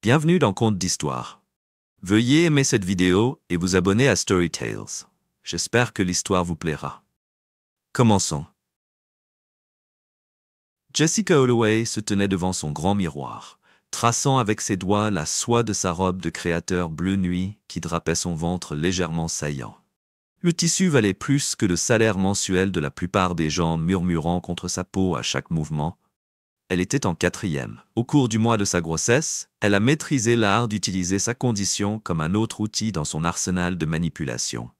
Bienvenue dans Contes d'Histoire. Veuillez aimer cette vidéo et vous abonner à Story Tales. J'espère que l'histoire vous plaira. Commençons. Jessica Holloway se tenait devant son grand miroir, traçant avec ses doigts la soie de sa robe de créateur bleu nuit qui drapait son ventre légèrement saillant. Le tissu valait plus que le salaire mensuel de la plupart des gens murmurant contre sa peau à chaque mouvement. Elle était en 4e. Au cours du mois de sa grossesse, elle a maîtrisé l'art d'utiliser sa condition comme un autre outil dans son arsenal de manipulation.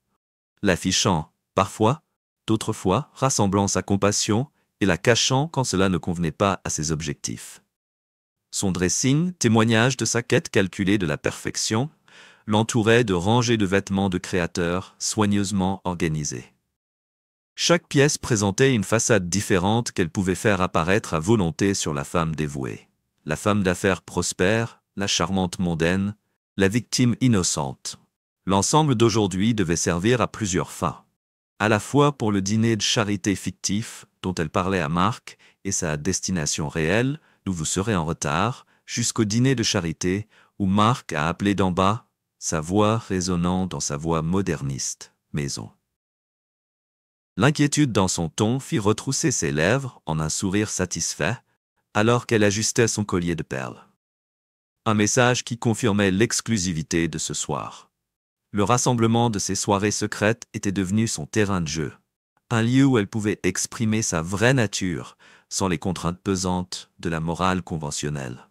L'affichant, parfois, d'autres fois, rassemblant sa compassion et la cachant quand cela ne convenait pas à ses objectifs. Son dressing, témoignage de sa quête calculée de la perfection, l'entourait de rangées de vêtements de créateurs soigneusement organisés. Chaque pièce présentait une façade différente qu'elle pouvait faire apparaître à volonté sur la femme dévouée. La femme d'affaires prospère, la charmante mondaine, la victime innocente. L'ensemble d'aujourd'hui devait servir à plusieurs fins. À la fois pour le dîner de charité fictif dont elle parlait à Mark et sa destination réelle, d'où vous serez en retard, jusqu'au dîner de charité où Mark a appelé d'en bas, sa voix résonnant dans sa voix moderniste, maison. L'inquiétude dans son ton fit retrousser ses lèvres en un sourire satisfait, alors qu'elle ajustait son collier de perles. Un message qui confirmait l'exclusivité de ce soir. Le rassemblement de ses soirées secrètes était devenu son terrain de jeu, un lieu où elle pouvait exprimer sa vraie nature, sans les contraintes pesantes de la morale conventionnelle.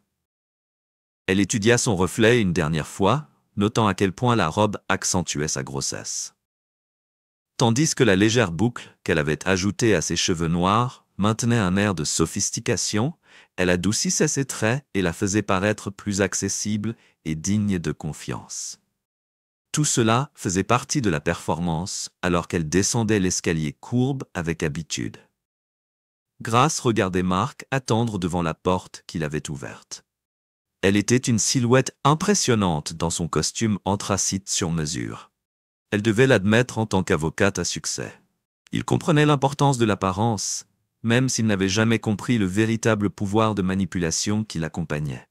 Elle étudia son reflet une dernière fois, notant à quel point la robe accentuait sa grossesse. Tandis que la légère boucle qu'elle avait ajoutée à ses cheveux noirs maintenait un air de sophistication, elle adoucissait ses traits et la faisait paraître plus accessible et digne de confiance. Tout cela faisait partie de la performance alors qu'elle descendait l'escalier courbe avec habitude. Grace regardait Mark attendre devant la porte qu'il avait ouverte. Elle était une silhouette impressionnante dans son costume anthracite sur mesure. Elle devait l'admettre en tant qu'avocate à succès. Il comprenait l'importance de l'apparence, même s'il n'avait jamais compris le véritable pouvoir de manipulation qui l'accompagnait.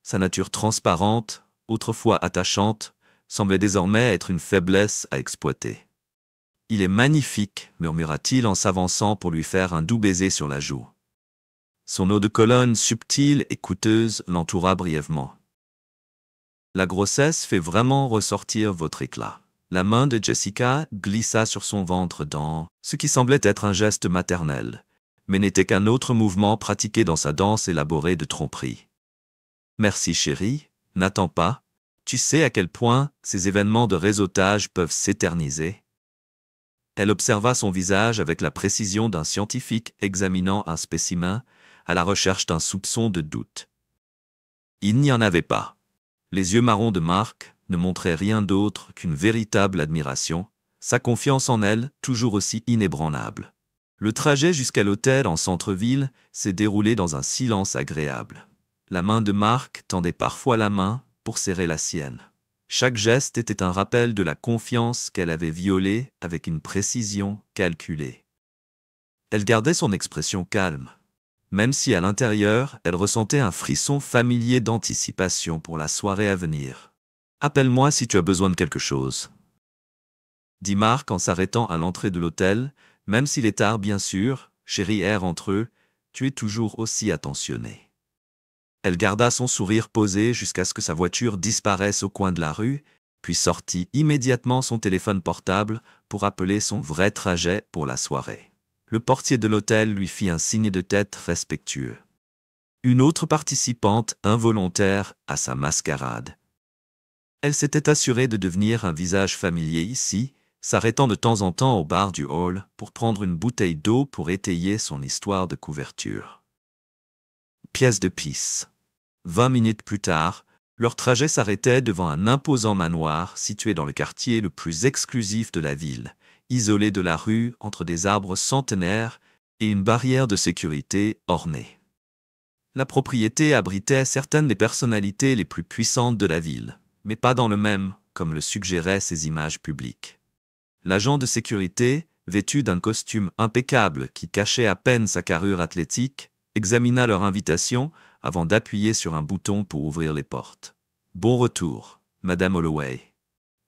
Sa nature transparente, autrefois attachante, semblait désormais être une faiblesse à exploiter. « Il est magnifique », murmura-t-il en s'avançant pour lui faire un doux baiser sur la joue. Son eau de Cologne subtile et coûteuse l'entoura brièvement. « La grossesse fait vraiment ressortir votre éclat. » La main de Jessica glissa sur son ventre dans ce qui semblait être un geste maternel, mais n'était qu'un autre mouvement pratiqué dans sa danse élaborée de tromperie. « Merci chérie, n'attends pas, tu sais à quel point ces événements de réseautage peuvent s'éterniser. » Elle observa son visage avec la précision d'un scientifique examinant un spécimen à la recherche d'un soupçon de doute. Il n'y en avait pas. Les yeux marrons de Mark ne montraient rien d'autre qu'une véritable admiration, sa confiance en elle toujours aussi inébranlable. Le trajet jusqu'à l'hôtel en centre-ville s'est déroulé dans un silence agréable. La main de Mark tendait parfois la main pour serrer la sienne. Chaque geste était un rappel de la confiance qu'elle avait violée avec une précision calculée. Elle gardait son expression calme, même si à l'intérieur, elle ressentait un frisson familier d'anticipation pour la soirée à venir. « Appelle-moi si tu as besoin de quelque chose », dit Mark en s'arrêtant à l'entrée de l'hôtel, même s'il est tard bien sûr, chérie erre entre eux, tu es toujours aussi attentionné. Elle garda son sourire posé jusqu'à ce que sa voiture disparaisse au coin de la rue, puis sortit immédiatement son téléphone portable pour appeler son vrai trajet pour la soirée. Le portier de l'hôtel lui fit un signe de tête respectueux. Une autre participante involontaire à sa mascarade. Elle s'était assurée de devenir un visage familier ici, s'arrêtant de temps en temps au bar du hall pour prendre une bouteille d'eau pour étayer son histoire de couverture. Pièce de pisse. 20 minutes plus tard, leur trajet s'arrêtait devant un imposant manoir situé dans le quartier le plus exclusif de la ville, isolé de la rue entre des arbres centenaires et une barrière de sécurité ornée. La propriété abritait certaines des personnalités les plus puissantes de la ville, mais pas dans le même, comme le suggéraient ces images publiques. L'agent de sécurité, vêtu d'un costume impeccable qui cachait à peine sa carrure athlétique, examina leur invitation avant d'appuyer sur un bouton pour ouvrir les portes. « Bon retour, Madame Holloway. »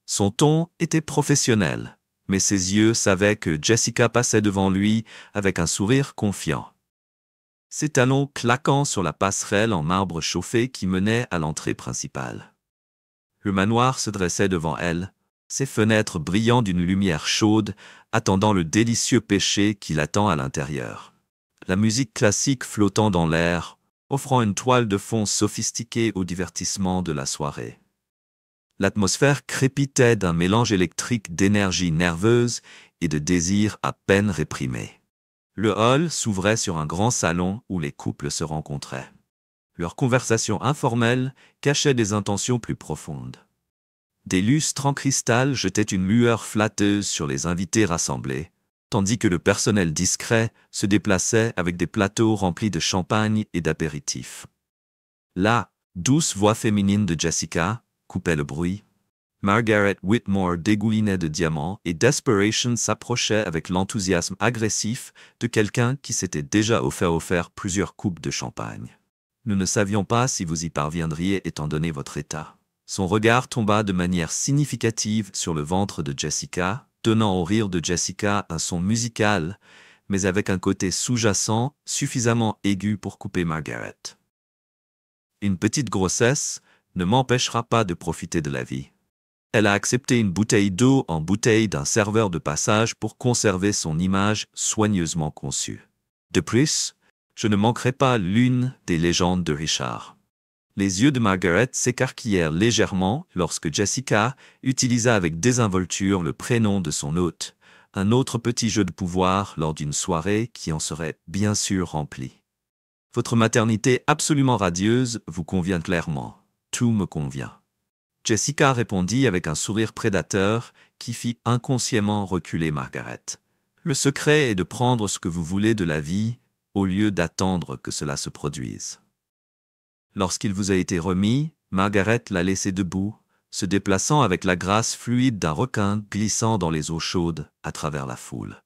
Son ton était professionnel, mais ses yeux savaient que Jessica passait devant lui avec un sourire confiant. Ses talons claquant sur la passerelle en marbre chauffé qui menait à l'entrée principale. Le manoir se dressait devant elle, ses fenêtres brillant d'une lumière chaude, attendant le délicieux pêcher qui l'attend à l'intérieur. La musique classique flottant dans l'air, offrant une toile de fond sophistiquée au divertissement de la soirée. L'atmosphère crépitait d'un mélange électrique d'énergie nerveuse et de désir à peine réprimé. Le hall s'ouvrait sur un grand salon où les couples se rencontraient. Leur conversation informelle cachait des intentions plus profondes. Des lustres en cristal jetaient une lueur flatteuse sur les invités rassemblés, tandis que le personnel discret se déplaçait avec des plateaux remplis de champagne et d'apéritifs. La douce voix féminine de Jessica coupait le bruit. Margaret Whitmore dégoulinait de diamants et Desperation s'approchait avec l'enthousiasme agressif de quelqu'un qui s'était déjà offert plusieurs coupes de champagne. Nous ne savions pas si vous y parviendriez étant donné votre état. Son regard tomba de manière significative sur le ventre de Jessica, donnant au rire de Jessica un son musical, mais avec un côté sous-jacent suffisamment aigu pour couper Margaret. Une petite grossesse ne m'empêchera pas de profiter de la vie. Elle a accepté une bouteille d'eau en bouteille d'un serveur de passage pour conserver son image soigneusement conçue. De plus, je ne manquerai pas l'une des légendes de Richard. Les yeux de Margaret s'écarquillèrent légèrement lorsque Jessica utilisa avec désinvolture le prénom de son hôte, un autre petit jeu de pouvoir lors d'une soirée qui en serait bien sûr remplie. Votre maternité absolument radieuse vous convient clairement. Tout me convient. Jessica répondit avec un sourire prédateur qui fit inconsciemment reculer Margaret. Le secret est de prendre ce que vous voulez de la vie au lieu d'attendre que cela se produise. Lorsqu'il vous a été remis, Margaret l'a laissé debout, se déplaçant avec la grâce fluide d'un requin glissant dans les eaux chaudes à travers la foule.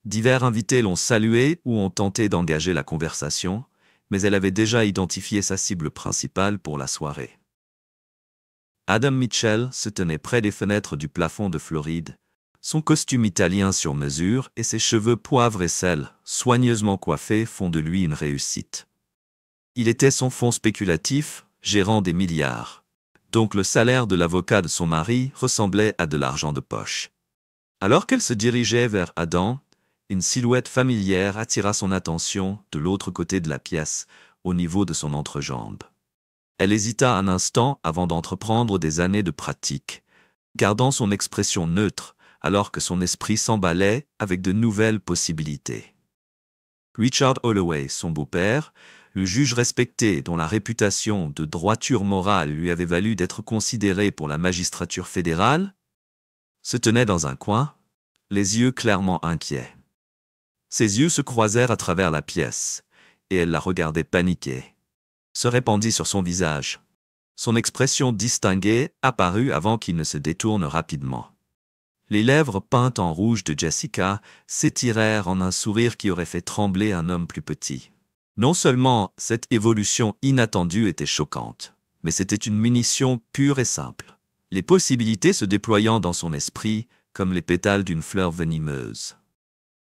Divers invités l'ont salué ou ont tenté d'engager la conversation, mais elle avait déjà identifié sa cible principale pour la soirée. Adam Mitchell se tenait près des fenêtres du plafond de Floride, son costume italien sur mesure et ses cheveux poivre et sel, soigneusement coiffés, font de lui une réussite. Il était son fonds spéculatif, gérant des milliards. Donc le salaire de l'avocat de son mari ressemblait à de l'argent de poche. Alors qu'elle se dirigeait vers Adam, une silhouette familière attira son attention de l'autre côté de la pièce, au niveau de son entrejambe. Elle hésita un instant avant d'entreprendre des années de pratique, gardant son expression neutre, alors que son esprit s'emballait avec de nouvelles possibilités. Richard Holloway, son beau-père, le juge respecté dont la réputation de droiture morale lui avait valu d'être considéré pour la magistrature fédérale, se tenait dans un coin, les yeux clairement inquiets. Ses yeux se croisèrent à travers la pièce, et elle la regardait paniquée. Se répandit sur son visage. Son expression distinguée apparut avant qu'il ne se détourne rapidement. Les lèvres peintes en rouge de Jessica s'étirèrent en un sourire qui aurait fait trembler un homme plus petit. Non seulement cette évolution inattendue était choquante, mais c'était une munition pure et simple, les possibilités se déployant dans son esprit comme les pétales d'une fleur venimeuse.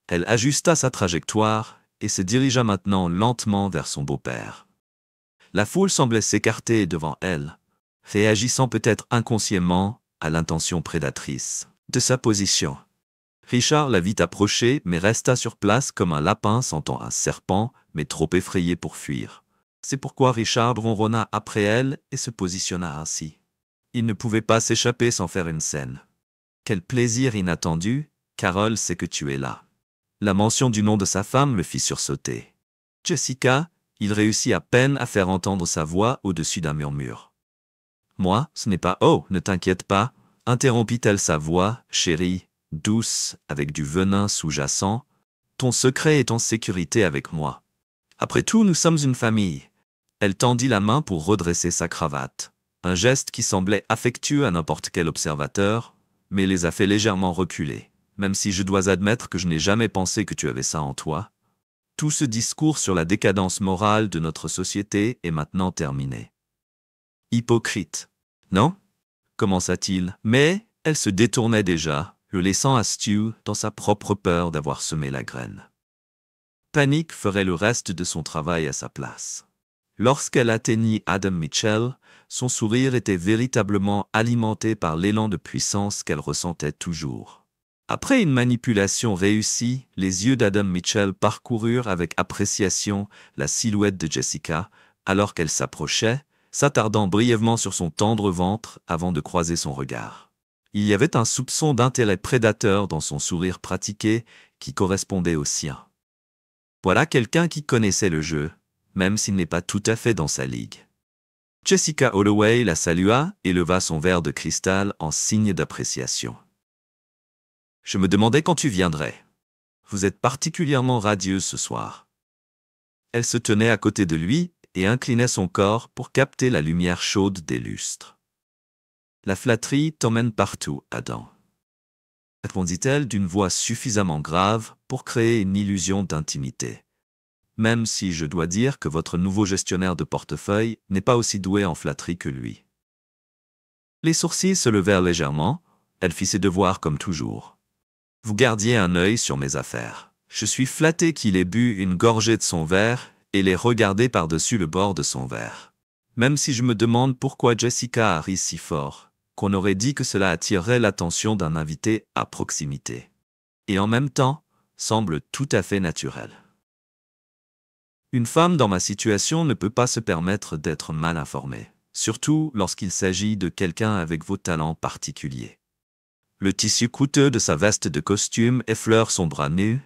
Elle ajusta sa trajectoire et se dirigea maintenant lentement vers son beau-père. La foule semblait s'écarter devant elle, réagissant peut-être inconsciemment à l'intention prédatrice de sa position. Richard la vit approcher mais resta sur place comme un lapin sentant un serpent, mais trop effrayé pour fuir. C'est pourquoi Richard ronronna après elle et se positionna ainsi. Il ne pouvait pas s'échapper sans faire une scène. Quel plaisir inattendu, Carole sait que tu es là. La mention du nom de sa femme le fit sursauter. Jessica, il réussit à peine à faire entendre sa voix au-dessus d'un murmure. Moi, ce n'est pas « Oh, ne t'inquiète pas », interrompit-elle sa voix, chérie, douce, avec du venin sous-jacent. Ton secret est en sécurité avec moi. Après tout, nous sommes une famille. Elle tendit la main pour redresser sa cravate. Un geste qui semblait affectueux à n'importe quel observateur, mais les a fait légèrement reculer. Même si je dois admettre que je n'ai jamais pensé que tu avais ça en toi. Tout ce discours sur la décadence morale de notre société est maintenant terminé. Hypocrite. Non? Commença-t-il, mais elle se détournait déjà, le laissant à Stu dans sa propre peur d'avoir semé la graine. Panique ferait le reste de son travail à sa place. Lorsqu'elle atteignit Adam Mitchell, son sourire était véritablement alimenté par l'élan de puissance qu'elle ressentait toujours. Après une manipulation réussie, les yeux d'Adam Mitchell parcoururent avec appréciation la silhouette de Jessica, alors qu'elle s'approchait, s'attardant brièvement sur son tendre ventre avant de croiser son regard. Il y avait un soupçon d'intérêt prédateur dans son sourire pratiqué qui correspondait au sien. Voilà quelqu'un qui connaissait le jeu, même s'il n'est pas tout à fait dans sa ligue. Jessica Holloway la salua et leva son verre de cristal en signe d'appréciation. « Je me demandais quand tu viendrais. Vous êtes particulièrement radieuse ce soir. » Elle se tenait à côté de lui et inclinait son corps pour capter la lumière chaude des lustres. « La flatterie t'emmène partout, Adam. » répondit-elle d'une voix suffisamment grave pour créer une illusion d'intimité. Même si je dois dire que votre nouveau gestionnaire de portefeuille n'est pas aussi doué en flatterie que lui. Les sourcils se levèrent légèrement, elle fit ses devoirs comme toujours. Vous gardiez un œil sur mes affaires. Je suis flatté qu'il ait bu une gorgée de son verre et l'ait regardé par-dessus le bord de son verre. Même si je me demande pourquoi Jessica a ri si fort, qu'on aurait dit que cela attirerait l'attention d'un invité à proximité. Et en même temps, semble tout à fait naturel. Une femme dans ma situation ne peut pas se permettre d'être mal informée, surtout lorsqu'il s'agit de quelqu'un avec vos talents particuliers. Le tissu coûteux de sa veste de costume effleure son bras nu,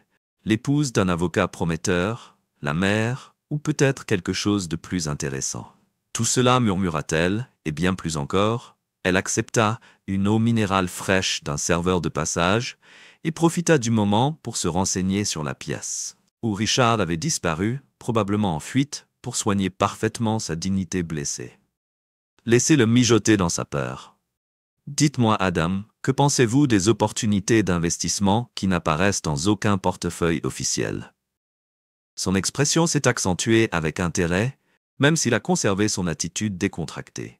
l'épouse d'un avocat prometteur, la mère, ou peut-être quelque chose de plus intéressant. Tout cela, murmura-t-elle, et bien plus encore, elle accepta une eau minérale fraîche d'un serveur de passage et profita du moment pour se renseigner sur la pièce où Richard avait disparu, probablement en fuite, pour soigner parfaitement sa dignité blessée. Laissez-le mijoter dans sa peur. Dites-moi, Adam, que pensez-vous des opportunités d'investissement qui n'apparaissent dans aucun portefeuille officiel? Son expression s'est accentuée avec intérêt, même s'il a conservé son attitude décontractée.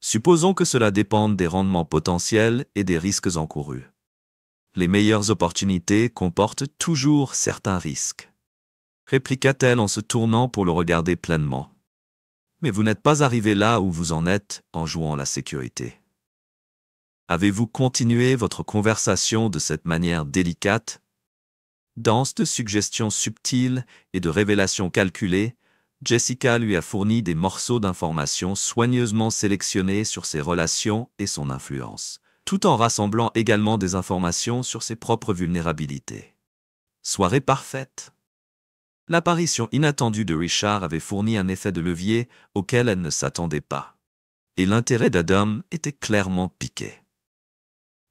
Supposons que cela dépende des rendements potentiels et des risques encourus. Les meilleures opportunités comportent toujours certains risques. Répliqua-t-elle en se tournant pour le regarder pleinement. Mais vous n'êtes pas arrivé là où vous en êtes en jouant la sécurité. Avez-vous continué votre conversation de cette manière délicate, dense de suggestions subtiles et de révélations calculées? Jessica lui a fourni des morceaux d'informations soigneusement sélectionnés sur ses relations et son influence, tout en rassemblant également des informations sur ses propres vulnérabilités. Soirée parfaite. L'apparition inattendue de Richard avait fourni un effet de levier auquel elle ne s'attendait pas. Et l'intérêt d'Adam était clairement piqué.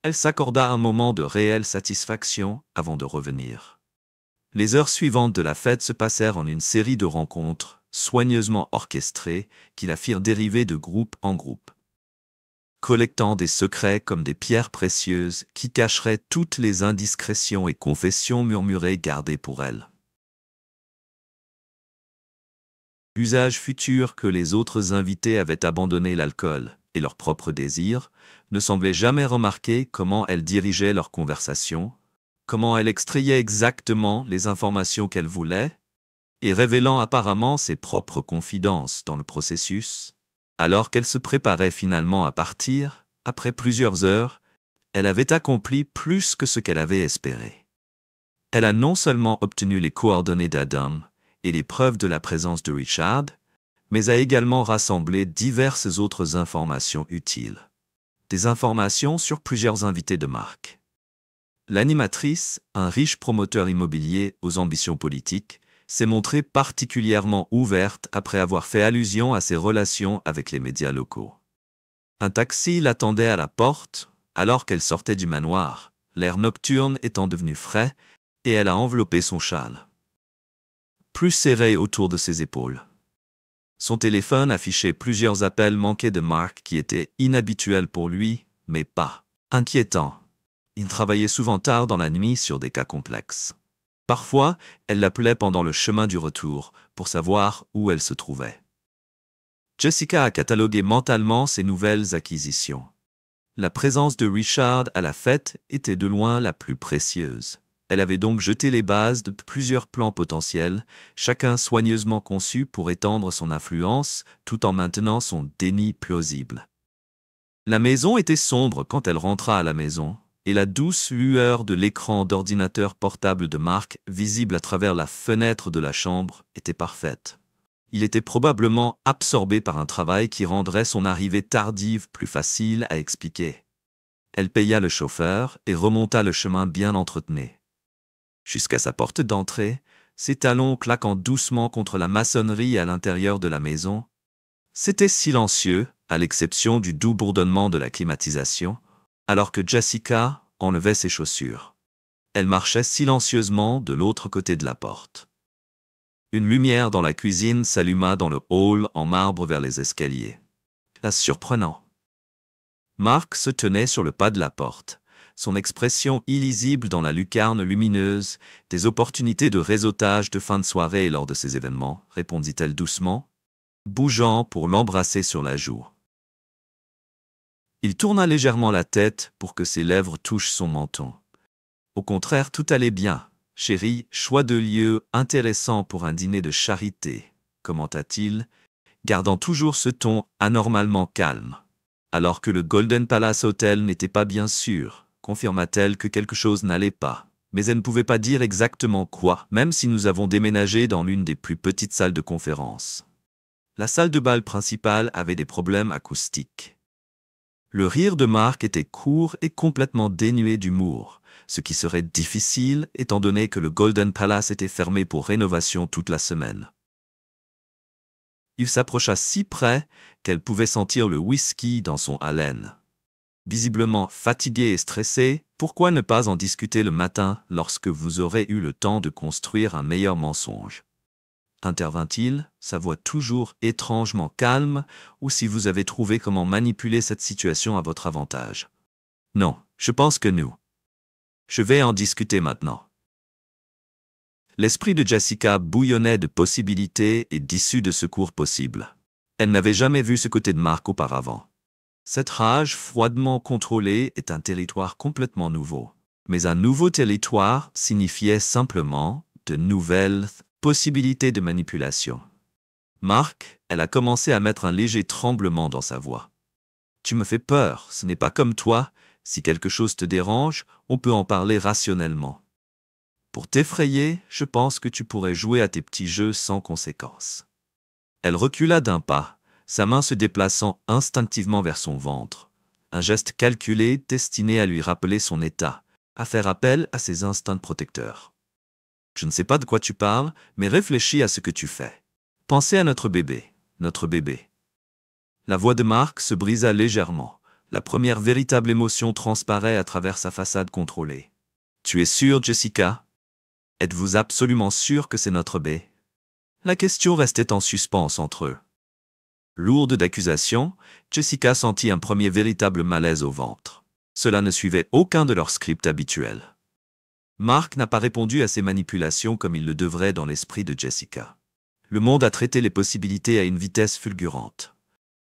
Elle s'accorda un moment de réelle satisfaction avant de revenir. Les heures suivantes de la fête se passèrent en une série de rencontres, soigneusement orchestrées, qui la firent dériver de groupe en groupe, collectant des secrets comme des pierres précieuses qui cacheraient toutes les indiscrétions et confessions murmurées gardées pour elle. L'usage futur que les autres invités avaient abandonné l'alcool et leurs propres désirs, ne semblait jamais remarquer comment elle dirigeait leur conversation, comment elle extrayait exactement les informations qu'elle voulait, et révélant apparemment ses propres confidences dans le processus. Alors qu'elle se préparait finalement à partir, après plusieurs heures, elle avait accompli plus que ce qu'elle avait espéré. Elle a non seulement obtenu les coordonnées d'Adam et les preuves de la présence de Richard, mais a également rassemblé diverses autres informations utiles. Des informations sur plusieurs invités de marque. L'animatrice, un riche promoteur immobilier aux ambitions politiques, s'est montrée particulièrement ouverte après avoir fait allusion à ses relations avec les médias locaux. Un taxi l'attendait à la porte, alors qu'elle sortait du manoir, l'air nocturne étant devenu frais, et elle a enveloppé son châle plus serré autour de ses épaules. Son téléphone affichait plusieurs appels manqués de Mark qui étaient inhabituels pour lui, mais pas inquiétants. Il travaillait souvent tard dans la nuit sur des cas complexes. Parfois, elle l'appelait pendant le chemin du retour, pour savoir où elle se trouvait. Jessica a catalogué mentalement ses nouvelles acquisitions. La présence de Richard à la fête était de loin la plus précieuse. Elle avait donc jeté les bases de plusieurs plans potentiels, chacun soigneusement conçu pour étendre son influence, tout en maintenant son déni plausible. La maison était sombre quand elle rentra à la maison, et la douce lueur de l'écran d'ordinateur portable de Mark, visible à travers la fenêtre de la chambre, était parfaite. Il était probablement absorbé par un travail qui rendrait son arrivée tardive plus facile à expliquer. Elle paya le chauffeur et remonta le chemin bien entretenu. Jusqu'à sa porte d'entrée, ses talons claquant doucement contre la maçonnerie à l'intérieur de la maison. C'était silencieux, à l'exception du doux bourdonnement de la climatisation, alors que Jessica enlevait ses chaussures. Elle marchait silencieusement de l'autre côté de la porte. Une lumière dans la cuisine s'alluma dans le hall en marbre vers les escaliers. La surprenant. Mark se tenait sur le pas de la porte, son expression illisible dans la lucarne lumineuse, des opportunités de réseautage de fin de soirée lors de ces événements, répondit-elle doucement, bougeant pour l'embrasser sur la joue. Il tourna légèrement la tête pour que ses lèvres touchent son menton. Au contraire, tout allait bien. Chérie, choix de lieu intéressant pour un dîner de charité, commenta-t-il, gardant toujours ce ton anormalement calme. Alors que le Golden Palace Hotel n'était pas bien sûr, confirma-t-elle que quelque chose n'allait pas. Mais elle ne pouvait pas dire exactement quoi, même si nous avons déménagé dans l'une des plus petites salles de conférence. La salle de bal principale avait des problèmes acoustiques. Le rire de Mark était court et complètement dénué d'humour, ce qui serait difficile étant donné que le Golden Palace était fermé pour rénovation toute la semaine. Il s'approcha si près qu'elle pouvait sentir le whisky dans son haleine. Visiblement fatigué et stressé, pourquoi ne pas en discuter le matin lorsque vous aurez eu le temps de construire un meilleur mensonge? Intervint-il, sa voix toujours étrangement calme, ou si vous avez trouvé comment manipuler cette situation à votre avantage. Non, je pense que nous. Je vais en discuter maintenant. L'esprit de Jessica bouillonnait de possibilités et d'issues de secours possibles. Elle n'avait jamais vu ce côté de Mark auparavant. Cette rage froidement contrôlée est un territoire complètement nouveau. Mais un nouveau territoire signifiait simplement de nouvelles possibilités de manipulation. Mark, elle a commencé à mettre un léger tremblement dans sa voix. Tu me fais peur, ce n'est pas comme toi. Si quelque chose te dérange, on peut en parler rationnellement. Pour t'effrayer, je pense que tu pourrais jouer à tes petits jeux sans conséquence. Elle recula d'un pas, sa main se déplaçant instinctivement vers son ventre. Un geste calculé destiné à lui rappeler son état, à faire appel à ses instincts protecteurs. Je ne sais pas de quoi tu parles, mais réfléchis à ce que tu fais. Pensez à notre bébé, notre bébé. La voix de Mark se brisa légèrement. La première véritable émotion transparaît à travers sa façade contrôlée. Tu es sûre, Jessica? Êtes-vous absolument sûre que c'est notre bébé? La question restait en suspens entre eux. Lourde d'accusations, Jessica sentit un premier véritable malaise au ventre. Cela ne suivait aucun de leurs scripts habituels. Mark n'a pas répondu à ces manipulations comme il le devrait dans l'esprit de Jessica. Le monde a traité les possibilités à une vitesse fulgurante.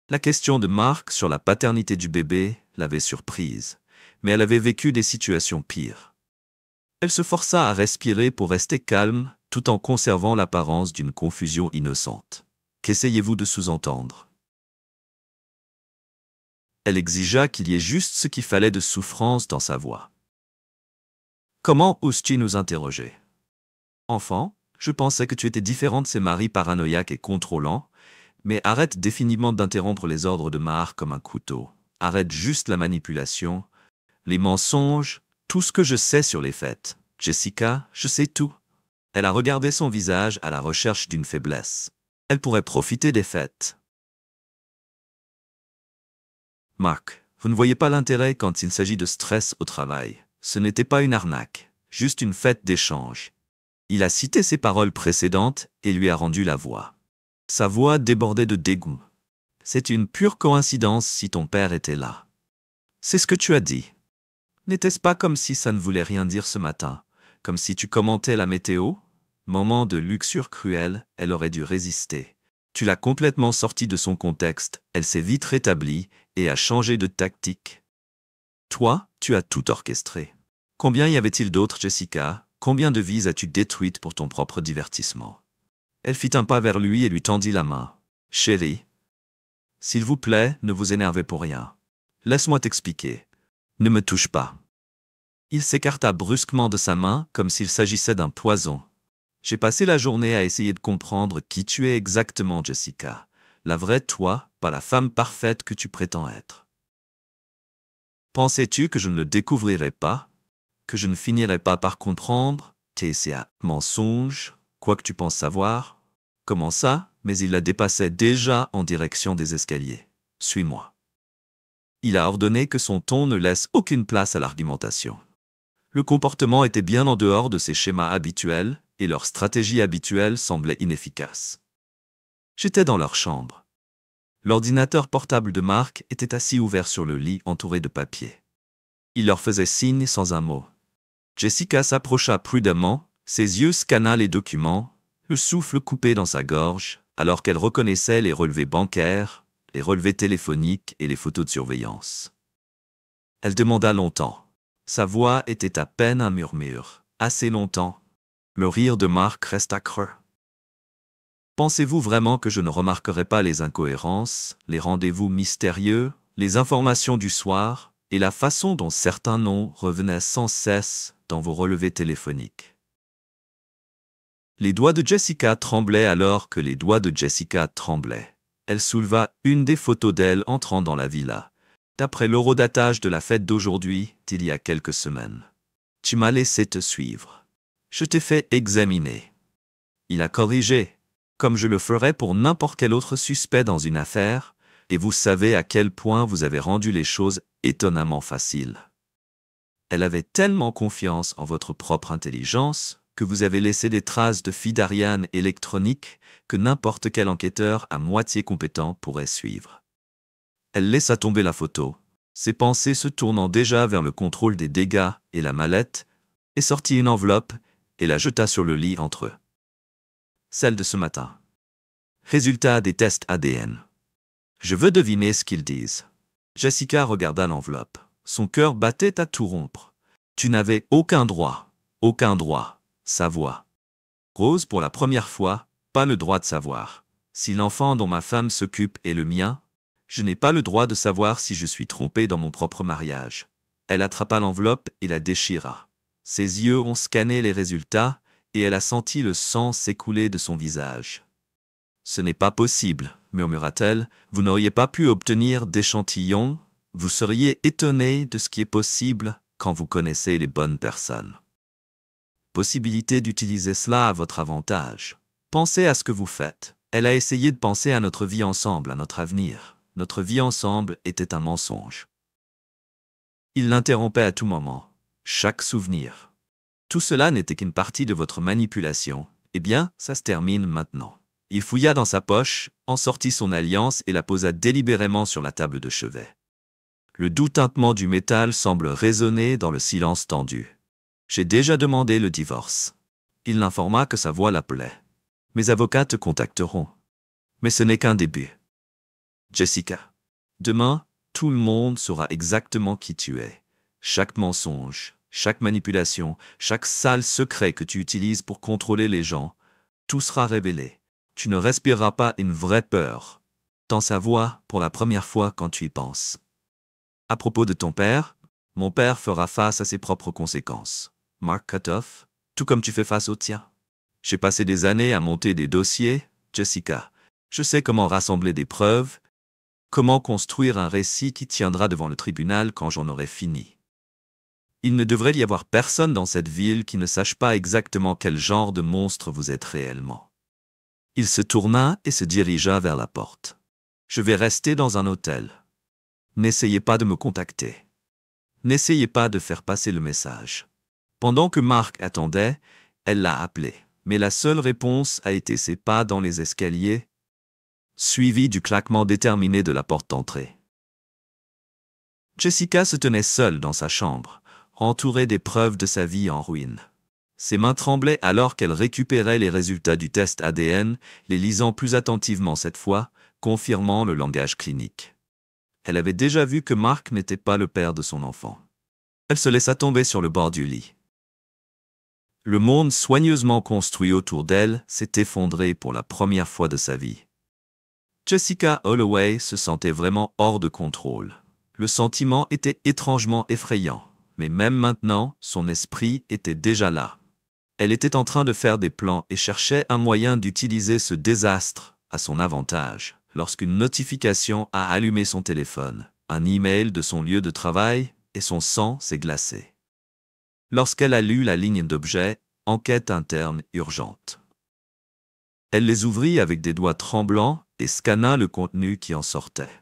La question de Mark sur la paternité du bébé l'avait surprise, mais elle avait vécu des situations pires. Elle se força à respirer pour rester calme, tout en conservant l'apparence d'une confusion innocente. Qu'essayez-vous de sous-entendre? Elle exigea qu'il y ait juste ce qu'il fallait de souffrance dans sa voix. Comment oses-tu nous interroger? Enfant, je pensais que tu étais différent de ces maris paranoïaques et contrôlants, mais arrête définitivement d'interrompre les ordres de Mark comme un couteau. Arrête juste la manipulation, les mensonges, tout ce que je sais sur les faits. Jessica, je sais tout. Elle a regardé son visage à la recherche d'une faiblesse. Elle pourrait profiter des fêtes. Mark, vous ne voyez pas l'intérêt quand il s'agit de stress au travail. Ce n'était pas une arnaque, juste une fête d'échange. Il a cité ses paroles précédentes et lui a rendu la voix. Sa voix débordait de dégoût. C'est une pure coïncidence si ton père était là. C'est ce que tu as dit. N'était-ce pas comme si ça ne voulait rien dire ce matin? comme si tu commentais la météo. Moment de luxure cruelle, elle aurait dû résister. Tu l'as complètement sortie de son contexte, elle s'est vite rétablie et a changé de tactique. Toi, tu as tout orchestré. Combien y avait-il d'autres, Jessica? Combien de vies as-tu détruites pour ton propre divertissement? Elle fit un pas vers lui et lui tendit la main. Chérie, s'il vous plaît, ne vous énervez pour rien. Laisse-moi t'expliquer. Ne me touche pas. Il s'écarta brusquement de sa main comme s'il s'agissait d'un poison. J'ai passé la journée à essayer de comprendre qui tu es exactement, Jessica. La vraie toi, pas la femme parfaite que tu prétends être. Pensais-tu que je ne le découvrirais pas? Que je ne finirais pas par comprendre? TCA, mensonge, quoi que tu penses savoir? Comment ça? Mais il la dépassait déjà en direction des escaliers. Suis-moi. Il a ordonné que son ton ne laisse aucune place à l'argumentation. Le comportement était bien en dehors de ses schémas habituels, et leur stratégie habituelle semblait inefficace. J'étais dans leur chambre. L'ordinateur portable de Mark était assis ouvert sur le lit entouré de papier. Il leur faisait signe sans un mot. Jessica s'approcha prudemment, ses yeux scannaient les documents, le souffle coupé dans sa gorge, alors qu'elle reconnaissait les relevés bancaires, les relevés téléphoniques et les photos de surveillance. Elle demanda longtemps. Sa voix était à peine un murmure. Assez longtemps. Le rire de Mark resta creux. Pensez-vous vraiment que je ne remarquerai pas les incohérences, les rendez-vous mystérieux, les informations du soir, et la façon dont certains noms revenaient sans cesse dans vos relevés téléphoniques? Les doigts de Jessica tremblaient alors que les doigts de Jessica tremblaient. Elle souleva une des photos d'elle entrant dans la villa. D'après l'horodatage de la fête d'aujourd'hui, d'il y a quelques semaines. Tu m'as laissé te suivre. Je t'ai fait examiner. Il a corrigé, comme je le ferais pour n'importe quel autre suspect dans une affaire, et vous savez à quel point vous avez rendu les choses étonnamment faciles. Elle avait tellement confiance en votre propre intelligence que vous avez laissé des traces de fil d'Ariane électronique que n'importe quel enquêteur à moitié compétent pourrait suivre. Elle laissa tomber la photo, ses pensées se tournant déjà vers le contrôle des dégâts et la mallette, et sortit une enveloppe et la jeta sur le lit entre eux. Celle de ce matin. Résultat des tests ADN. Je veux deviner ce qu'ils disent. Jessica regarda l'enveloppe. Son cœur battait à tout rompre. Tu n'avais aucun droit, sa voix. Rose, pour la première fois, pas le droit de savoir. Si l'enfant dont ma femme s'occupe est le mien, je n'ai pas le droit de savoir si je suis trompée dans mon propre mariage. Elle attrapa l'enveloppe et la déchira. Ses yeux ont scanné les résultats et elle a senti le sang s'écouler de son visage. Ce n'est pas possible, murmura-t-elle, vous n'auriez pas pu obtenir d'échantillons, vous seriez étonné de ce qui est possible quand vous connaissez les bonnes personnes. Possibilité d'utiliser cela à votre avantage. Pensez à ce que vous faites. Elle a essayé de penser à notre vie ensemble, à notre avenir. Notre vie ensemble était un mensonge. Il l'interrompait à tout moment. Chaque souvenir. Tout cela n'était qu'une partie de votre manipulation. Eh bien, ça se termine maintenant. Il fouilla dans sa poche, en sortit son alliance et la posa délibérément sur la table de chevet. Le doux tintement du métal semble résonner dans le silence tendu. J'ai déjà demandé le divorce. Il l'informa que sa voix l'appelait. Mes avocats te contacteront. Mais ce n'est qu'un début. Jessica. Demain, tout le monde saura exactement qui tu es. Chaque mensonge, chaque manipulation, chaque sale secret que tu utilises pour contrôler les gens, tout sera révélé. Tu ne respireras pas une vraie peur. Dans sa voix, pour la première fois quand tu y penses. À propos de ton père, mon père fera face à ses propres conséquences. Mark Cutoff, tout comme tu fais face au tien. J'ai passé des années à monter des dossiers, Jessica. Je sais comment rassembler des preuves, comment construire un récit qui tiendra devant le tribunal quand j'en aurai fini. Il ne devrait y avoir personne dans cette ville qui ne sache pas exactement quel genre de monstre vous êtes réellement. Il se tourna et se dirigea vers la porte. Je vais rester dans un hôtel. N'essayez pas de me contacter. N'essayez pas de faire passer le message. Pendant que Mark attendait, elle l'a appelé. Mais la seule réponse a été ses pas dans les escaliers, suivi du claquement déterminé de la porte d'entrée. Jessica se tenait seule dans sa chambre, entourée des preuves de sa vie en ruine. Ses mains tremblaient alors qu'elle récupérait les résultats du test ADN, les lisant plus attentivement cette fois, confirmant le langage clinique. Elle avait déjà vu que Mark n'était pas le père de son enfant. Elle se laissa tomber sur le bord du lit. Le monde soigneusement construit autour d'elle s'est effondré pour la première fois de sa vie. Jessica Holloway se sentait vraiment hors de contrôle. Le sentiment était étrangement effrayant, mais même maintenant, son esprit était déjà là. Elle était en train de faire des plans et cherchait un moyen d'utiliser ce désastre à son avantage, lorsqu'une notification a allumé son téléphone, un email de son lieu de travail, et son sang s'est glacé. Lorsqu'elle a lu la ligne d'objets, enquête interne urgente. Elle les ouvrit avec des doigts tremblants et scanna le contenu qui en sortait.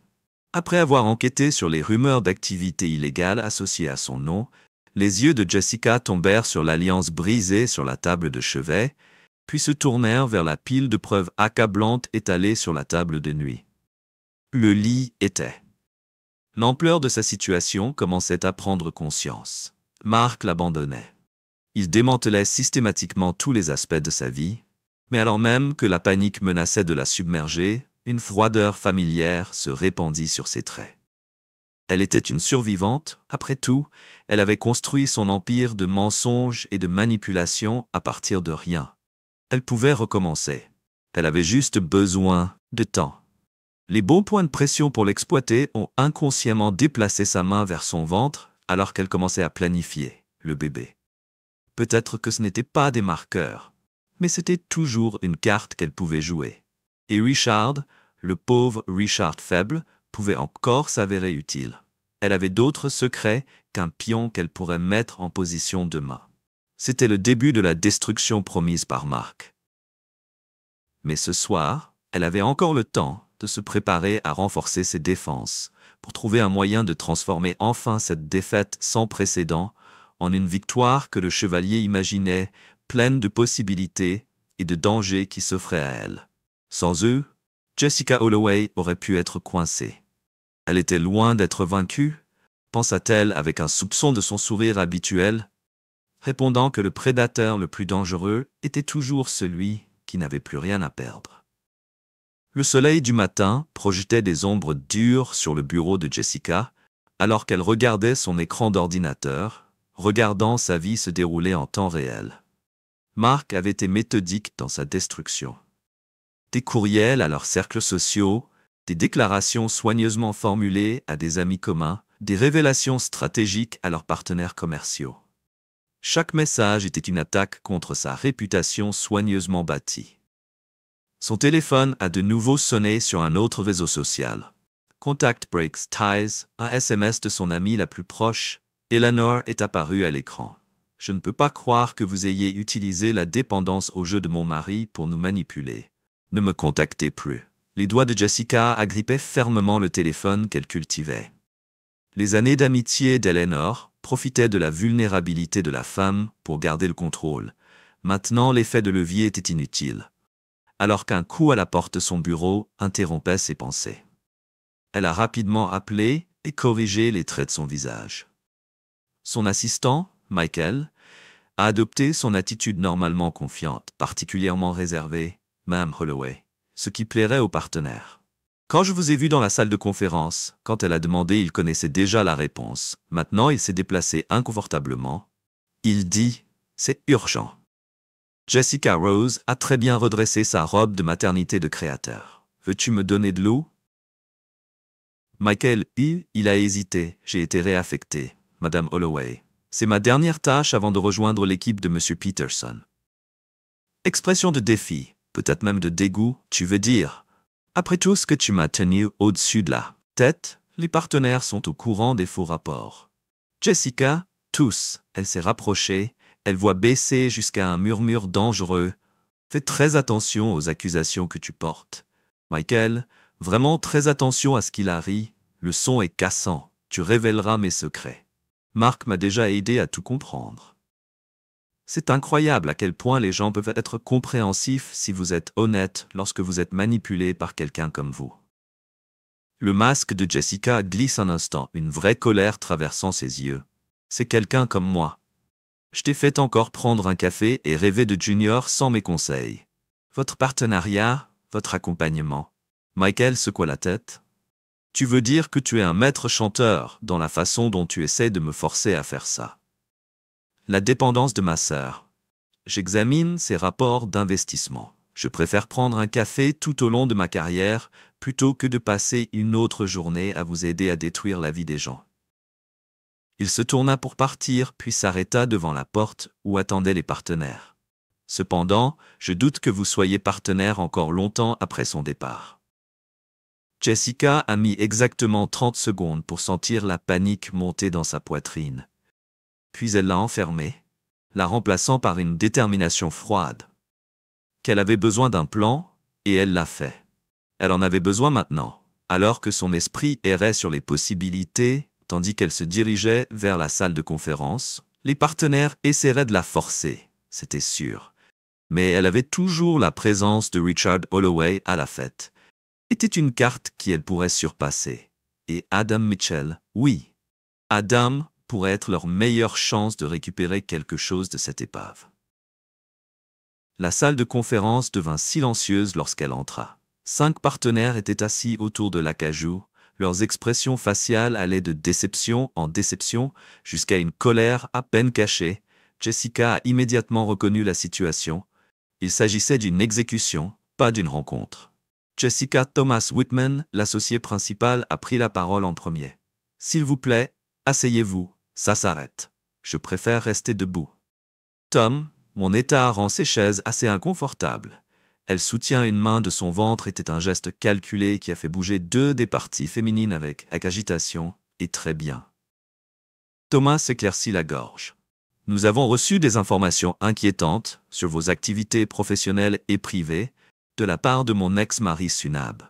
Après avoir enquêté sur les rumeurs d'activité illégale associées à son nom, les yeux de Jessica tombèrent sur l'alliance brisée sur la table de chevet, puis se tournèrent vers la pile de preuves accablantes étalée sur la table de nuit. Le lit était. L'ampleur de sa situation commençait à prendre conscience. Mark l'abandonnait. Il démantelait systématiquement tous les aspects de sa vie, mais alors même que la panique menaçait de la submerger, une froideur familière se répandit sur ses traits. Elle était une survivante, après tout, elle avait construit son empire de mensonges et de manipulations à partir de rien. Elle pouvait recommencer. Elle avait juste besoin de temps. Les bons points de pression pour l'exploiter ont inconsciemment déplacé sa main vers son ventre alors qu'elle commençait à planifier le bébé. Peut-être que ce n'était pas des marqueurs, mais c'était toujours une carte qu'elle pouvait jouer. Et Richard, le pauvre Richard faible, pouvait encore s'avérer utile. Elle avait d'autres secrets qu'un pion qu'elle pourrait mettre en position demain. C'était le début de la destruction promise par Mark. Mais ce soir, elle avait encore le temps de se préparer à renforcer ses défenses, pour trouver un moyen de transformer enfin cette défaite sans précédent en une victoire que le chevalier imaginait, pleine de possibilités et de dangers qui s'offraient à elle. Sans eux, Jessica Holloway aurait pu être coincée. Elle était loin d'être vaincue, pensa-t-elle avec un soupçon de son sourire habituel, répondant que le prédateur le plus dangereux était toujours celui qui n'avait plus rien à perdre. Le soleil du matin projetait des ombres dures sur le bureau de Jessica, alors qu'elle regardait son écran d'ordinateur, regardant sa vie se dérouler en temps réel. Mark avait été méthodique dans sa destruction. Des courriels à leurs cercles sociaux, des déclarations soigneusement formulées à des amis communs, des révélations stratégiques à leurs partenaires commerciaux. Chaque message était une attaque contre sa réputation soigneusement bâtie. Son téléphone a de nouveau sonné sur un autre réseau social. Contact Breaks Ties, un SMS de son amie la plus proche, Eleanor est apparue à l'écran. Je ne peux pas croire que vous ayez utilisé la dépendance au jeu de mon mari pour nous manipuler. Ne me contactez plus. Les doigts de Jessica agrippaient fermement le téléphone qu'elle cultivait. Les années d'amitié d'Eleanor profitaient de la vulnérabilité de la femme pour garder le contrôle. Maintenant, l'effet de levier était inutile, alors qu'un coup à la porte de son bureau interrompait ses pensées. Elle a rapidement appelé et corrigé les traits de son visage. Son assistant, Michael, a adopté son attitude normalement confiante, particulièrement réservée, Mme Holloway, ce qui plairait aux partenaires. Quand je vous ai vu dans la salle de conférence, quand elle a demandé, il connaissait déjà la réponse. Maintenant, il s'est déplacé inconfortablement. Il dit « C'est urgent ». Jessica Rose a très bien redressé sa robe de maternité de créateur. « Veux-tu me donner de l'eau » Michael, il a hésité. J'ai été réaffecté, Madame Holloway. C'est ma dernière tâche avant de rejoindre l'équipe de Monsieur Peterson. Expression de défi, peut-être même de dégoût, tu veux dire. Après tout ce que tu m'as tenu au-dessus de la tête, les partenaires sont au courant des faux rapports. Jessica, tous, elle s'est rapprochée, elle voit baisser jusqu'à un murmure dangereux. Fais très attention aux accusations que tu portes. Michael, vraiment très attention à ce qu'il a ri. Le son est cassant, tu révéleras mes secrets. Mark m'a déjà aidé à tout comprendre. C'est incroyable à quel point les gens peuvent être compréhensifs si vous êtes honnête lorsque vous êtes manipulé par quelqu'un comme vous. Le masque de Jessica glisse un instant, une vraie colère traversant ses yeux. C'est quelqu'un comme moi. Je t'ai fait encore prendre un café et rêver de Junior sans mes conseils. Votre partenariat, votre accompagnement. Michael secoua la tête. Tu veux dire que tu es un maître chanteur dans la façon dont tu essaies de me forcer à faire ça. La dépendance de ma sœur. J'examine ses rapports d'investissement. Je préfère prendre un café tout au long de ma carrière plutôt que de passer une autre journée à vous aider à détruire la vie des gens. Il se tourna pour partir puis s'arrêta devant la porte où attendaient les partenaires. Cependant, je doute que vous soyez partenaire encore longtemps après son départ. Jessica a mis exactement 30 secondes pour sentir la panique monter dans sa poitrine. Puis elle l'a enfermée, la remplaçant par une détermination froide. Qu'elle avait besoin d'un plan, et elle l'a fait. Elle en avait besoin maintenant, alors que son esprit errait sur les possibilités, tandis qu'elle se dirigeait vers la salle de conférence. Les partenaires essaieraient de la forcer, c'était sûr. Mais elle avait toujours la présence de Richard Holloway à la fête. Était une carte qu'elle pourrait surpasser. Et Adam Mitchell, oui. Adam pourrait être leur meilleure chance de récupérer quelque chose de cette épave. La salle de conférence devint silencieuse lorsqu'elle entra. 5 partenaires étaient assis autour de l'acajou. Leurs expressions faciales allaient de déception en déception jusqu'à une colère à peine cachée. Jessica a immédiatement reconnu la situation. Il s'agissait d'une exécution, pas d'une rencontre. Jessica Thomas Whitman, l'associé principal, a pris la parole en premier. « S'il vous plaît, asseyez-vous, ça s'arrête. Je préfère rester debout. » Tom, mon état rend ces chaises assez inconfortables. Elle soutient une main de son ventre était un geste calculé qui a fait bouger 2 des parties féminines avec agitation, et très bien. Thomas s'éclaircit la gorge. Nous avons reçu des informations inquiétantes sur vos activités professionnelles et privées de la part de mon ex-mari Sunab.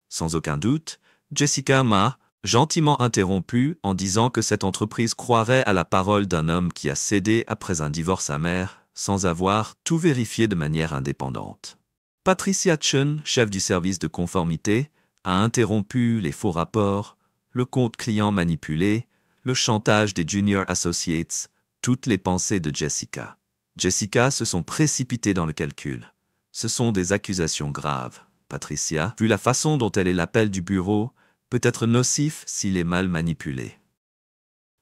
Sans aucun doute, Jessica m'a gentiment interrompu en disant que cette entreprise croirait à la parole d'un homme qui a cédé après un divorce amer, sans avoir tout vérifié de manière indépendante. Patricia Chen, chef du service de conformité, a interrompu les faux rapports, le compte client manipulé, le chantage des Junior Associates, toutes les pensées de Jessica. Jessica se sont précipitées dans le calcul. Ce sont des accusations graves. Patricia, vu la façon dont elle est l'appel du bureau, peut être nocif s'il est mal manipulé.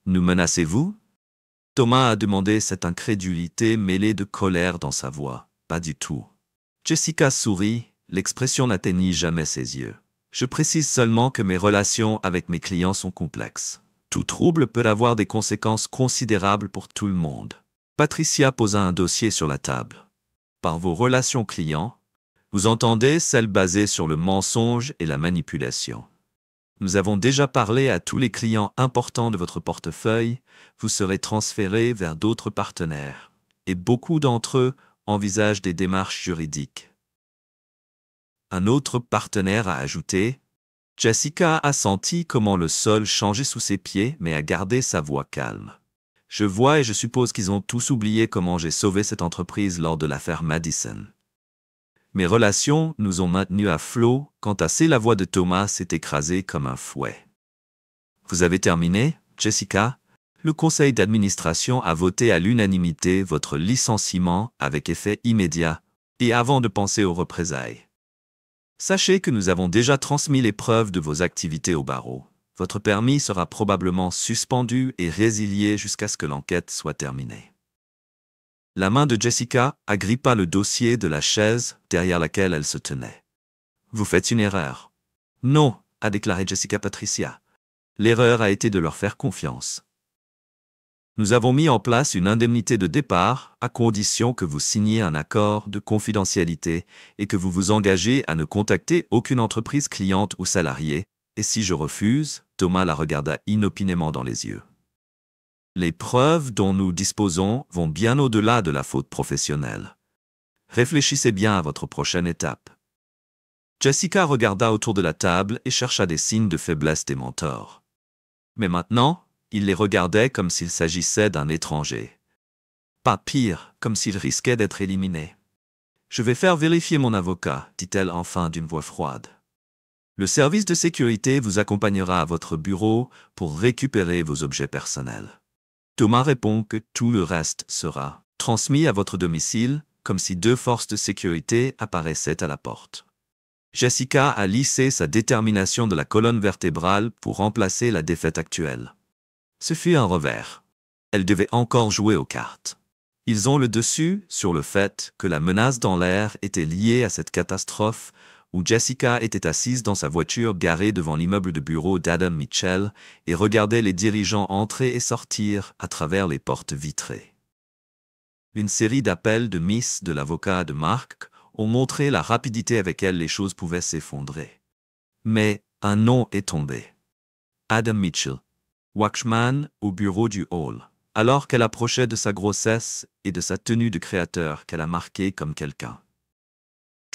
Nous menacez-vous? Thomas a demandé cette incrédulité mêlée de colère dans sa voix. Pas du tout. Jessica sourit, l'expression n'atteignit jamais ses yeux. Je précise seulement que mes relations avec mes clients sont complexes. Tout trouble peut avoir des conséquences considérables pour tout le monde. Patricia posa un dossier sur la table. Par vos relations clients, vous entendez celles basées sur le mensonge et la manipulation. Nous avons déjà parlé à tous les clients importants de votre portefeuille, vous serez transféré vers d'autres partenaires, et beaucoup d'entre eux envisagent des démarches juridiques. Un autre partenaire a ajouté, Jessica a senti comment le sol changeait sous ses pieds, mais a gardé sa voix calme. Je vois et je suppose qu'ils ont tous oublié comment j'ai sauvé cette entreprise lors de l'affaire Madison. Mes relations nous ont maintenus à flot quand assez la voix de Thomas s'est écrasée comme un fouet. Vous avez terminé, Jessica? Le conseil d'administration a voté à l'unanimité votre licenciement avec effet immédiat et avant de penser aux représailles. Sachez que nous avons déjà transmis les preuves de vos activités au barreau. Votre permis sera probablement suspendu et résilié jusqu'à ce que l'enquête soit terminée. La main de Jessica agrippa le dossier de la chaise derrière laquelle elle se tenait. Vous faites une erreur. Non, a déclaré Jessica Patricia. L'erreur a été de leur faire confiance. Nous avons mis en place une indemnité de départ à condition que vous signiez un accord de confidentialité et que vous vous engagez à ne contacter aucune entreprise cliente ou salariée. Et si je refuse, Thomas la regarda inopinément dans les yeux. Les preuves dont nous disposons vont bien au-delà de la faute professionnelle. Réfléchissez bien à votre prochaine étape. Jessica regarda autour de la table et chercha des signes de faiblesse des mentors. Mais maintenant, il les regardait comme s'il s'agissait d'un étranger. Pas pire, comme s'il risquait d'être éliminé. « Je vais faire vérifier mon avocat, dit-elle enfin d'une voix froide. Le service de sécurité vous accompagnera à votre bureau pour récupérer vos objets personnels. Thomas répond que tout le reste sera transmis à votre domicile, comme si deux forces de sécurité apparaissaient à la porte. Jessica a lissé sa détermination de la colonne vertébrale pour remplacer la défaite actuelle. Ce fut un revers. Elle devait encore jouer aux cartes. Ils ont le dessus sur le fait que la menace dans l'air était liée à cette catastrophe où Jessica était assise dans sa voiture garée devant l'immeuble de bureau d'Adam Mitchell et regardait les dirigeants entrer et sortir à travers les portes vitrées. Une série d'appels de Miss de l'avocat de Mark ont montré la rapidité avec laquelle les choses pouvaient s'effondrer. Mais un nom est tombé. Adam Mitchell, Watchman au bureau du hall, alors qu'elle approchait de sa grossesse et de sa tenue de créateur qu'elle a marquée comme quelqu'un.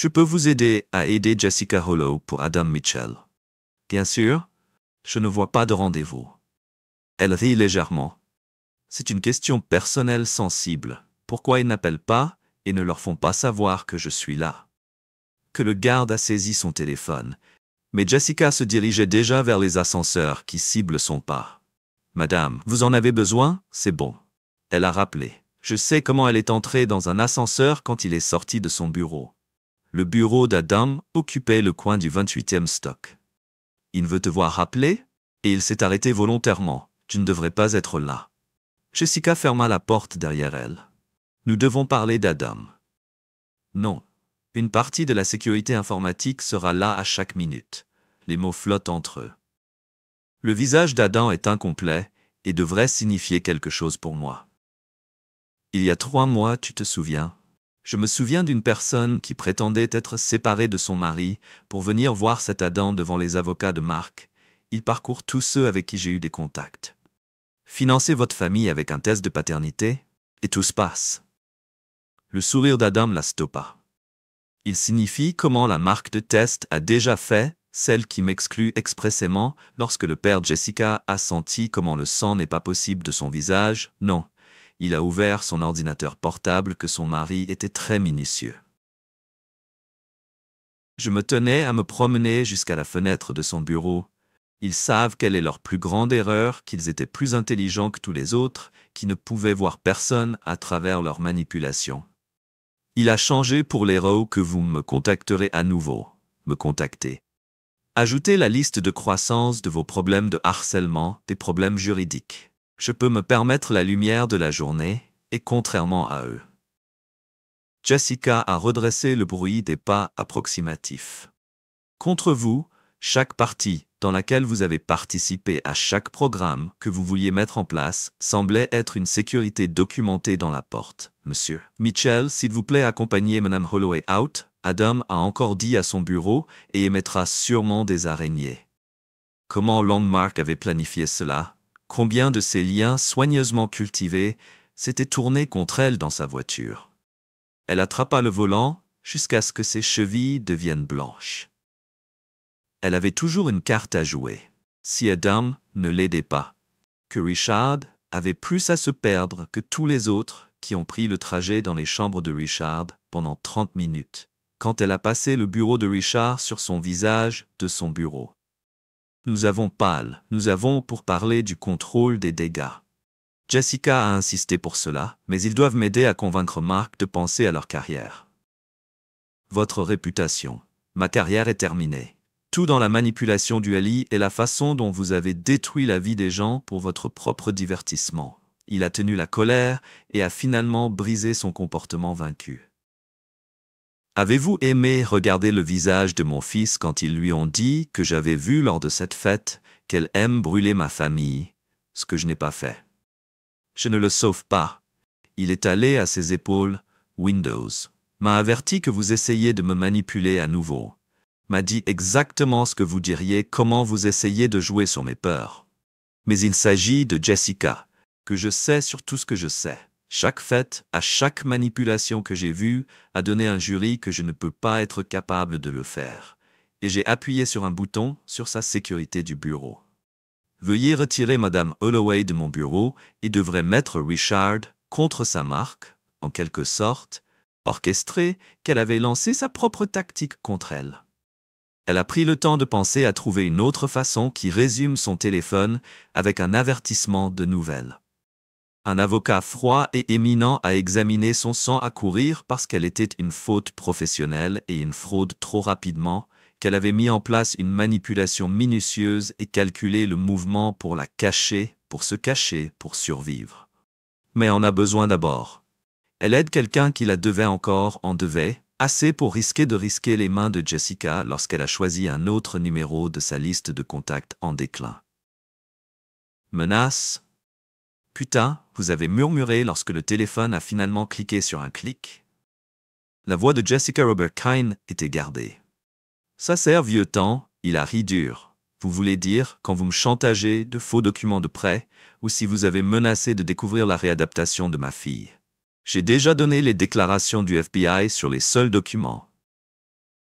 Je peux vous aider à aider Jessica Hollow pour Adam Mitchell. Bien sûr, je ne vois pas de rendez-vous. Elle rit légèrement. C'est une question personnelle sensible. Pourquoi ils n'appellent pas et ne leur font pas savoir que je suis là? Que le garde a saisi son téléphone. Mais Jessica se dirigeait déjà vers les ascenseurs qui ciblent son pas. « Madame, vous en avez besoin? C'est bon. » Elle a rappelé. Je sais comment elle est entrée dans un ascenseur quand il est sorti de son bureau. Le bureau d'Adam occupait le coin du 28e stock. Il veut te voir rappeler, et il s'est arrêté volontairement. Tu ne devrais pas être là. Jessica ferma la porte derrière elle. Nous devons parler d'Adam. Non. Une partie de la sécurité informatique sera là à chaque minute. Les mots flottent entre eux. Le visage d'Adam est incomplet et devrait signifier quelque chose pour moi. Il y a 3 mois, tu te souviens? Je me souviens d'une personne qui prétendait être séparée de son mari pour venir voir cet Adam devant les avocats de Mark. Il parcourt tous ceux avec qui j'ai eu des contacts. Financez votre famille avec un test de paternité et tout se passe. Le sourire d'Adam la stoppa. Il signifie comment la marque de test a déjà fait, celle qui m'exclut expressément lorsque le père Jessica a senti comment le sang n'est pas possible de son visage. Non, il a ouvert son ordinateur portable que son mari était très minutieux. Je me tenais à me promener jusqu'à la fenêtre de son bureau. Ils savent quelle est leur plus grande erreur, qu'ils étaient plus intelligents que tous les autres, qui ne pouvaient voir personne à travers leur manipulation. Il a changé pour l'héros que vous me contacterez à nouveau. Me contacter. Ajoutez la liste de croissance de vos problèmes de harcèlement, des problèmes juridiques. Je peux me permettre la lumière de la journée, et contrairement à eux. Jessica a redressé le bruit des pas approximatifs. Contre vous, chaque partie dans laquelle vous avez participé à chaque programme que vous vouliez mettre en place semblait être une sécurité documentée dans la porte. Monsieur Mitchell, s'il vous plaît, accompagnez Mme Holloway out. Adam a encore dit à son bureau et émettra sûrement des araignées. Comment Longmark avait planifié cela? Combien de ces liens soigneusement cultivés s'étaient tournés contre elle dans sa voiture? Elle attrapa le volant jusqu'à ce que ses chevilles deviennent blanches. Elle avait toujours une carte à jouer. Si Adam ne l'aidait pas, que Richard avait plus à se perdre que tous les autres qui ont pris le trajet dans les chambres de Richard pendant 30 minutes, quand elle a passé le bureau de Richard sur son visage de son bureau. Nous avons pour parler du contrôle des dégâts. Jessica a insisté pour cela, mais ils doivent m'aider à convaincre Mark de penser à leur carrière. Votre réputation. Ma carrière est terminée. Tout dans la manipulation du LI et la façon dont vous avez détruit la vie des gens pour votre propre divertissement. Il a tenu la colère et a finalement brisé son comportement vaincu. Avez-vous aimé regarder le visage de mon fils quand ils lui ont dit que j'avais vu lors de cette fête qu'elle aime brûler ma famille, ce que je n'ai pas fait? Je ne le sauve pas. Il est allé à ses épaules. Windows m'a averti que vous essayez de me manipuler à nouveau. M'a dit exactement ce que vous diriez, comment vous essayez de jouer sur mes peurs. Mais il s'agit de Jessica, que je sais sur tout ce que je sais. Chaque fête, à chaque manipulation que j'ai vue, a donné un jury que je ne peux pas être capable de le faire. Et j'ai appuyé sur un bouton sur sa sécurité du bureau. Veuillez retirer Mme Holloway de mon bureau et devrait mettre Richard contre sa marque, en quelque sorte, orchestré qu'elle avait lancé sa propre tactique contre elle. Elle a pris le temps de penser à trouver une autre façon qui résume son téléphone avec un avertissement de nouvelles. Un avocat froid et éminent a examiné son sang accourir parce qu'elle était une faute professionnelle et une fraude trop rapidement, qu'elle avait mis en place une manipulation minutieuse et calculé le mouvement pour la cacher, pour se cacher, pour survivre. Mais on a besoin d'abord. Elle aide quelqu'un qui la devait encore, en devait, assez pour risquer les mains de Jessica lorsqu'elle a choisi un autre numéro de sa liste de contacts en déclin. Menace. Putain, vous avez murmuré lorsque le téléphone a finalement cliqué sur un clic. La voix de Jessica Robert Kine était gardée. Ça sert vieux temps, il a ri dur. Vous voulez dire quand vous me chantagez de faux documents de prêt, ou si vous avez menacé de découvrir la réadaptation de ma fille. J'ai déjà donné les déclarations du FBI sur les seuls documents.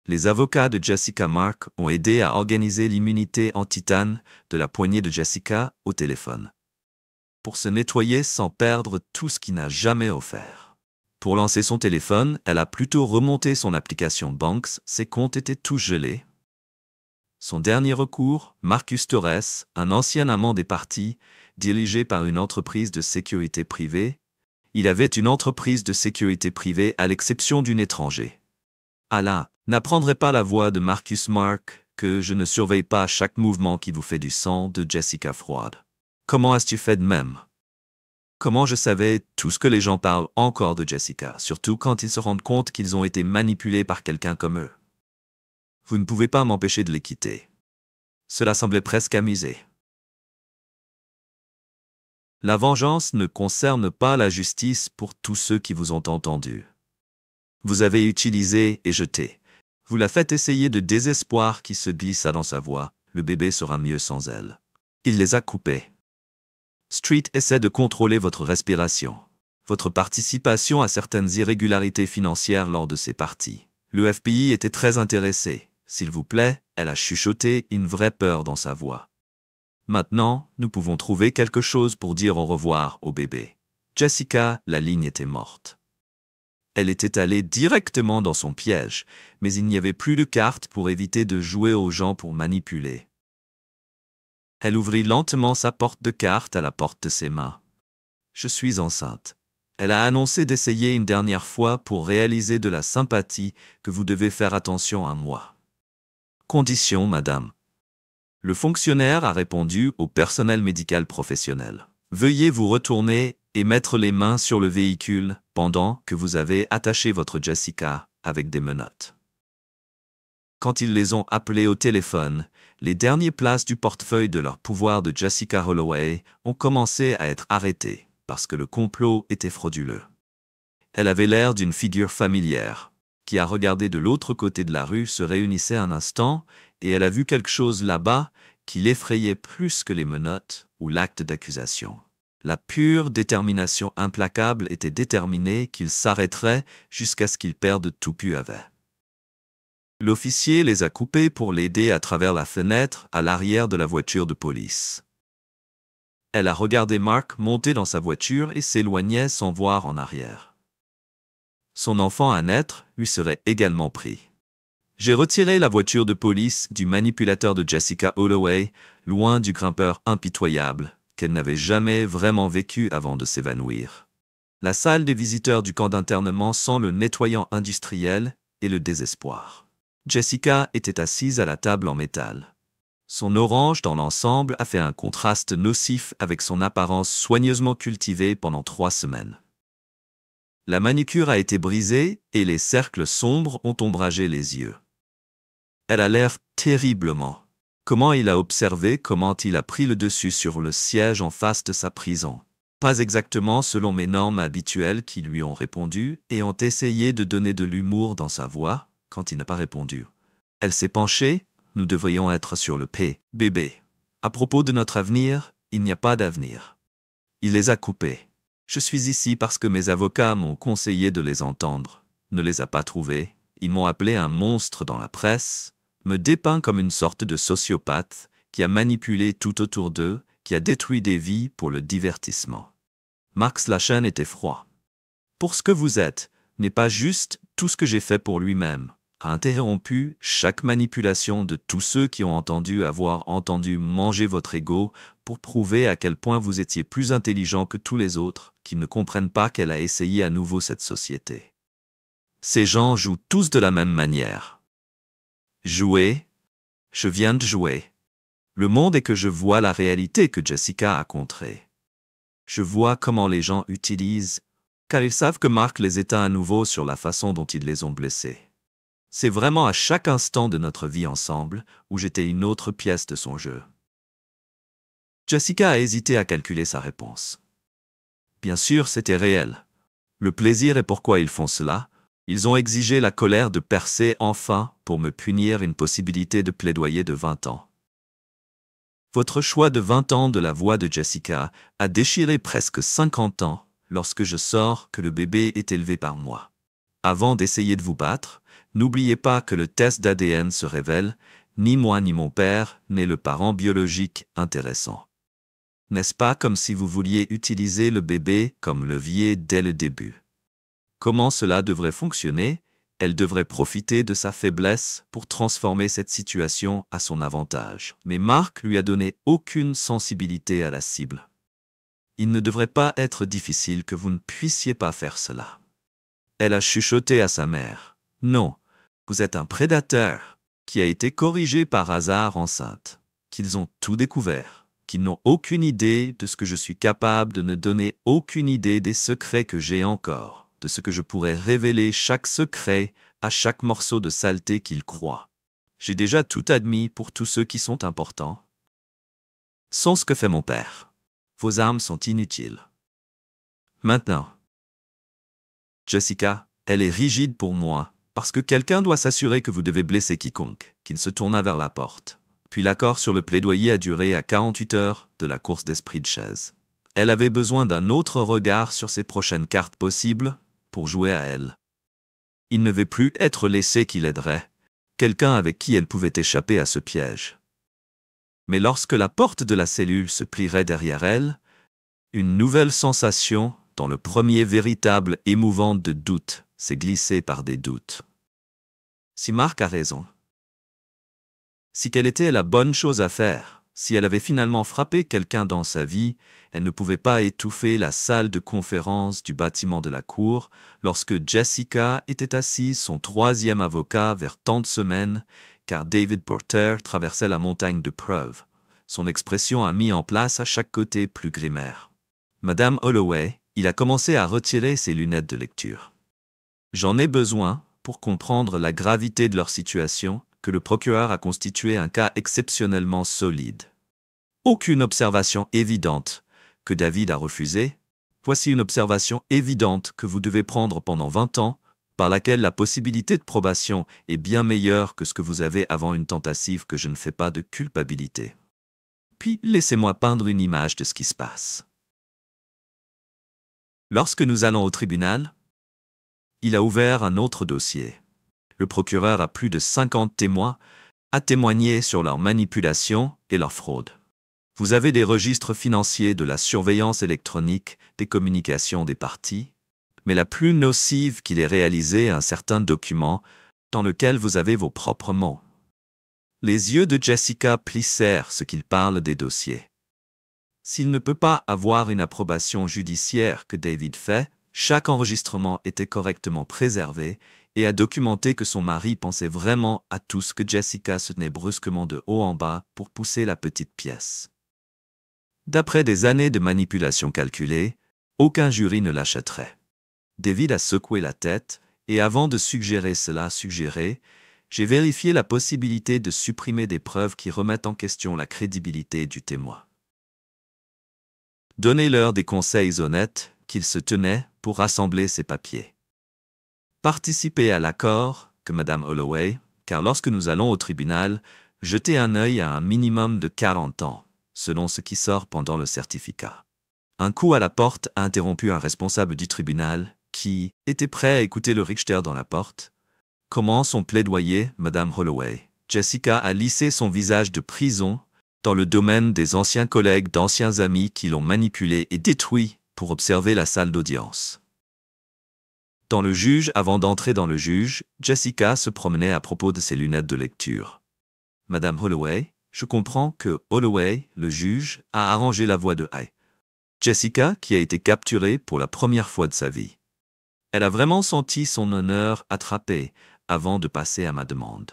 Les avocats de Jessica Mark ont aidé à organiser l'immunité en titane de la poignée de Jessica au téléphone. Pour se nettoyer sans perdre tout ce qui n'a jamais offert. Pour lancer son téléphone, elle a plutôt remonté son application Banks, ses comptes étaient tous gelés. Son dernier recours, Marcus Torres, un ancien amant des parties, dirigé par une entreprise de sécurité privée. Il avait une entreprise de sécurité privée à l'exception d'une étranger. Allah, n'apprendrai pas la voix de Marcus Mark que je ne surveille pas chaque mouvement qui vous fait du sang de Jessica froide. Comment as-tu fait de même? Comment je savais tout ce que les gens parlent encore de Jessica, surtout quand ils se rendent compte qu'ils ont été manipulés par quelqu'un comme eux? Vous ne pouvez pas m'empêcher de les quitter. Cela semblait presque amusé. La vengeance ne concerne pas la justice pour tous ceux qui vous ont entendu. Vous avez utilisé et jeté. Vous la faites essayer de désespoir qui se glissa dans sa voix. Le bébé sera mieux sans elle. Il les a coupés. Street essaie de contrôler votre respiration. Votre participation à certaines irrégularités financières lors de ces parties. Le FBI était très intéressé. S'il vous plaît, elle a chuchoté, une vraie peur dans sa voix. Maintenant, nous pouvons trouver quelque chose pour dire au revoir au bébé. Jessica, la ligne était morte. Elle était allée directement dans son piège, mais il n'y avait plus de cartes pour éviter de jouer aux gens pour manipuler. Elle ouvrit lentement sa porte de cartes à la porte de ses mains. Je suis enceinte. Elle a annoncé d'essayer une dernière fois pour réaliser de la sympathie que vous devez faire attention à moi. Condition, madame. Le fonctionnaire a répondu au personnel médical professionnel. Veuillez vous retourner et mettre les mains sur le véhicule pendant que vous avez attaché votre Jessica avec des menottes. Quand ils les ont appelés au téléphone, les dernières places du portefeuille de leur pouvoir de Jessica Holloway ont commencé à être arrêtées parce que le complot était frauduleux. Elle avait l'air d'une figure familière, qui a regardé de l'autre côté de la rue se réunissait un instant et elle a vu quelque chose là-bas qui l'effrayait plus que les menottes ou l'acte d'accusation. La pure détermination implacable était déterminée qu'il s'arrêterait jusqu'à ce qu'il perde tout pu avait. L'officier les a coupés pour l'aider à travers la fenêtre à l'arrière de la voiture de police. Elle a regardé Mark monter dans sa voiture et s'éloignait sans voir en arrière. Son enfant à naître lui serait également pris. J'ai retiré la voiture de police du manipulateur de Jessica Holloway, loin du grimpeur impitoyable qu'elle n'avait jamais vraiment vécu avant de s'évanouir. La salle des visiteurs du camp d'internement sent le nettoyant industriel et le désespoir. Jessica était assise à la table en métal. Son orange dans l'ensemble a fait un contraste nocif avec son apparence soigneusement cultivée pendant 3 semaines. La manicure a été brisée et les cercles sombres ont ombragé les yeux. Elle a l'air terriblement. Comment il a observé, comment il a pris le dessus sur le siège en face de sa prison. Pas exactement selon mes normes habituelles qui lui ont répondu et ont essayé de donner de l'humour dans sa voix quand il n'a pas répondu. Elle s'est penchée, nous devrions être sur le P. Bébé. À propos de notre avenir, il n'y a pas d'avenir. Il les a coupés. Je suis ici parce que mes avocats m'ont conseillé de les entendre. Ne les a pas trouvés. Ils m'ont appelé un monstre dans la presse, me dépeint comme une sorte de sociopathe qui a manipulé tout autour d'eux, qui a détruit des vies pour le divertissement. Mark Slashen était froid. Pour ce que vous êtes, n'est pas juste tout ce que j'ai fait pour lui-même. a interrompu chaque manipulation de tous ceux qui ont avoir entendu manger votre ego pour prouver à quel point vous étiez plus intelligent que tous les autres qui ne comprennent pas qu'elle a essayé à nouveau cette société. Ces gens jouent tous de la même manière. Jouer, je viens de jouer. Le monde est que je vois la réalité que Jessica a contrée. Je vois comment les gens utilisent, car ils savent que Mark les éteint à nouveau sur la façon dont ils les ont blessés. C'est vraiment à chaque instant de notre vie ensemble où j'étais une autre pièce de son jeu. Jessica a hésité à calculer sa réponse. Bien sûr, c'était réel. Le plaisir est pourquoi ils font cela. Ils ont exigé la colère de Percé enfin pour me punir une possibilité de plaidoyer de 20 ans. Votre choix de 20 ans de la voix de Jessica a déchiré presque 50 ans lorsque je sors que le bébé est élevé par moi. Avant d'essayer de vous battre, n'oubliez pas que le test d'ADN se révèle, ni moi ni mon père n'est le parent biologique intéressant. N'est-ce pas comme si vous vouliez utiliser le bébé comme levier dès le début? Comment cela devrait fonctionner? Elle devrait profiter de sa faiblesse pour transformer cette situation à son avantage. Mais Mark lui a donné aucune sensibilité à la cible. Il ne devrait pas être difficile que vous ne puissiez pas faire cela. Elle a chuchoté à sa mère. Non, vous êtes un prédateur qui a été corrigé par hasard enceinte, qu'ils ont tout découvert, qu'ils n'ont aucune idée de ce que je suis capable de ne donner aucune idée des secrets que j'ai encore, de ce que je pourrais révéler chaque secret à chaque morceau de saleté qu'ils croient. J'ai déjà tout admis pour tous ceux qui sont importants. Sans ce que fait mon père. Vos armes sont inutiles. Maintenant, Jessica, elle est rigide pour moi, parce que quelqu'un doit s'assurer que vous devez blesser quiconque, qu'il se tourna vers la porte. Puis l'accord sur le plaidoyer a duré à 48 heures de la course d'esprit de chaise. Elle avait besoin d'un autre regard sur ses prochaines cartes possibles pour jouer à elle. Il ne devait plus être laissé qui l'aiderait, quelqu'un avec qui elle pouvait échapper à ce piège. Mais lorsque la porte de la cellule se plierait derrière elle, une nouvelle sensation, dans le premier véritable émouvant de doute, s'est glissée par des doutes. Si Mark a raison, si quelle était la bonne chose à faire, si elle avait finalement frappé quelqu'un dans sa vie, elle ne pouvait pas étouffer la salle de conférence du bâtiment de la cour lorsque Jessica était assise son 3e avocat vers tant de semaines, car David Porter traversait la montagne de preuves. Son expression a mis en place à chaque côté plus grimère. Madame Holloway, il a commencé à retirer ses lunettes de lecture. J'en ai besoin pour comprendre la gravité de leur situation, que le procureur a constitué un cas exceptionnellement solide. Aucune observation évidente que David a refusée. Voici une observation évidente que vous devez prendre pendant 20 ans, par laquelle la possibilité de probation est bien meilleure que ce que vous avez avant une tentative que je ne fais pas de culpabilité. Puis laissez-moi peindre une image de ce qui se passe. Lorsque nous allons au tribunal, il a ouvert un autre dossier. Le procureur a plus de 50 témoins à témoigner sur leur manipulation et leur fraude. Vous avez des registres financiers de la surveillance électronique des communications des parties, mais la plus nocive qu'il ait réalisé un certain document dans lequel vous avez vos propres mots. Les yeux de Jessica plissèrent ce qu'il parle des dossiers. S'il ne peut pas avoir une approbation judiciaire que David fait, chaque enregistrement était correctement préservé et a documenté que son mari pensait vraiment à tout ce que Jessica se tenait brusquement de haut en bas pour pousser la petite pièce. D'après des années de manipulation calculée, aucun jury ne l'achèterait. David a secoué la tête, et avant de suggérer cela, j'ai vérifié la possibilité de supprimer des preuves qui remettent en question la crédibilité du témoin. Donnez-leur des conseils honnêtes qu'ils se tenaient pour rassembler ces papiers. Participez à l'accord que Madame Holloway, car lorsque nous allons au tribunal, jetez un œil à un minimum de 40 ans, selon ce qui sort pendant le certificat. Un coup à la porte a interrompu un responsable du tribunal qui était prêt à écouter le Richter dans la porte. Comment son plaidoyer, Madame Holloway? Jessica a lissé son visage de prison dans le domaine des anciens collègues d'anciens amis qui l'ont manipulé et détruit pour observer la salle d'audience. Dans le juge, avant d'entrer dans le juge, Jessica se promenait à propos de ses lunettes de lecture. Madame Holloway, je comprends que Holloway, le juge, a arrangé la voix de Hay. Jessica, qui a été capturée pour la première fois de sa vie. Elle a vraiment senti son honneur attrapé avant de passer à ma demande.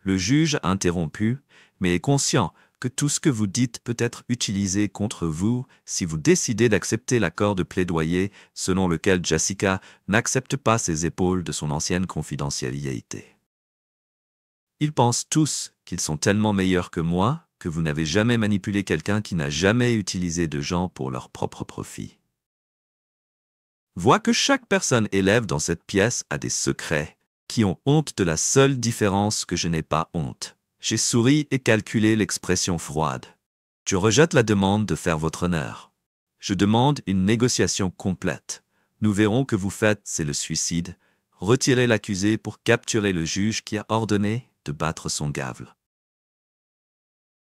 Le juge a interrompu, mais est conscient que tout ce que vous dites peut être utilisé contre vous si vous décidez d'accepter l'accord de plaidoyer selon lequel Jessica n'accepte pas ses épaules de son ancienne confidentialité. Ils pensent tous qu'ils sont tellement meilleurs que moi que vous n'avez jamais manipulé quelqu'un qui n'a jamais utilisé de gens pour leur propre profit. Vois que chaque personne élève dans cette pièce a des secrets, qui ont honte de la seule différence que je n'ai pas honte. J'ai souri et calculé l'expression froide. Je rejette la demande de faire votre honneur. Je demande une négociation complète. Nous verrons que vous faites, c'est le suicide. Retirez l'accusé pour capturer le juge qui a ordonné de battre son gave.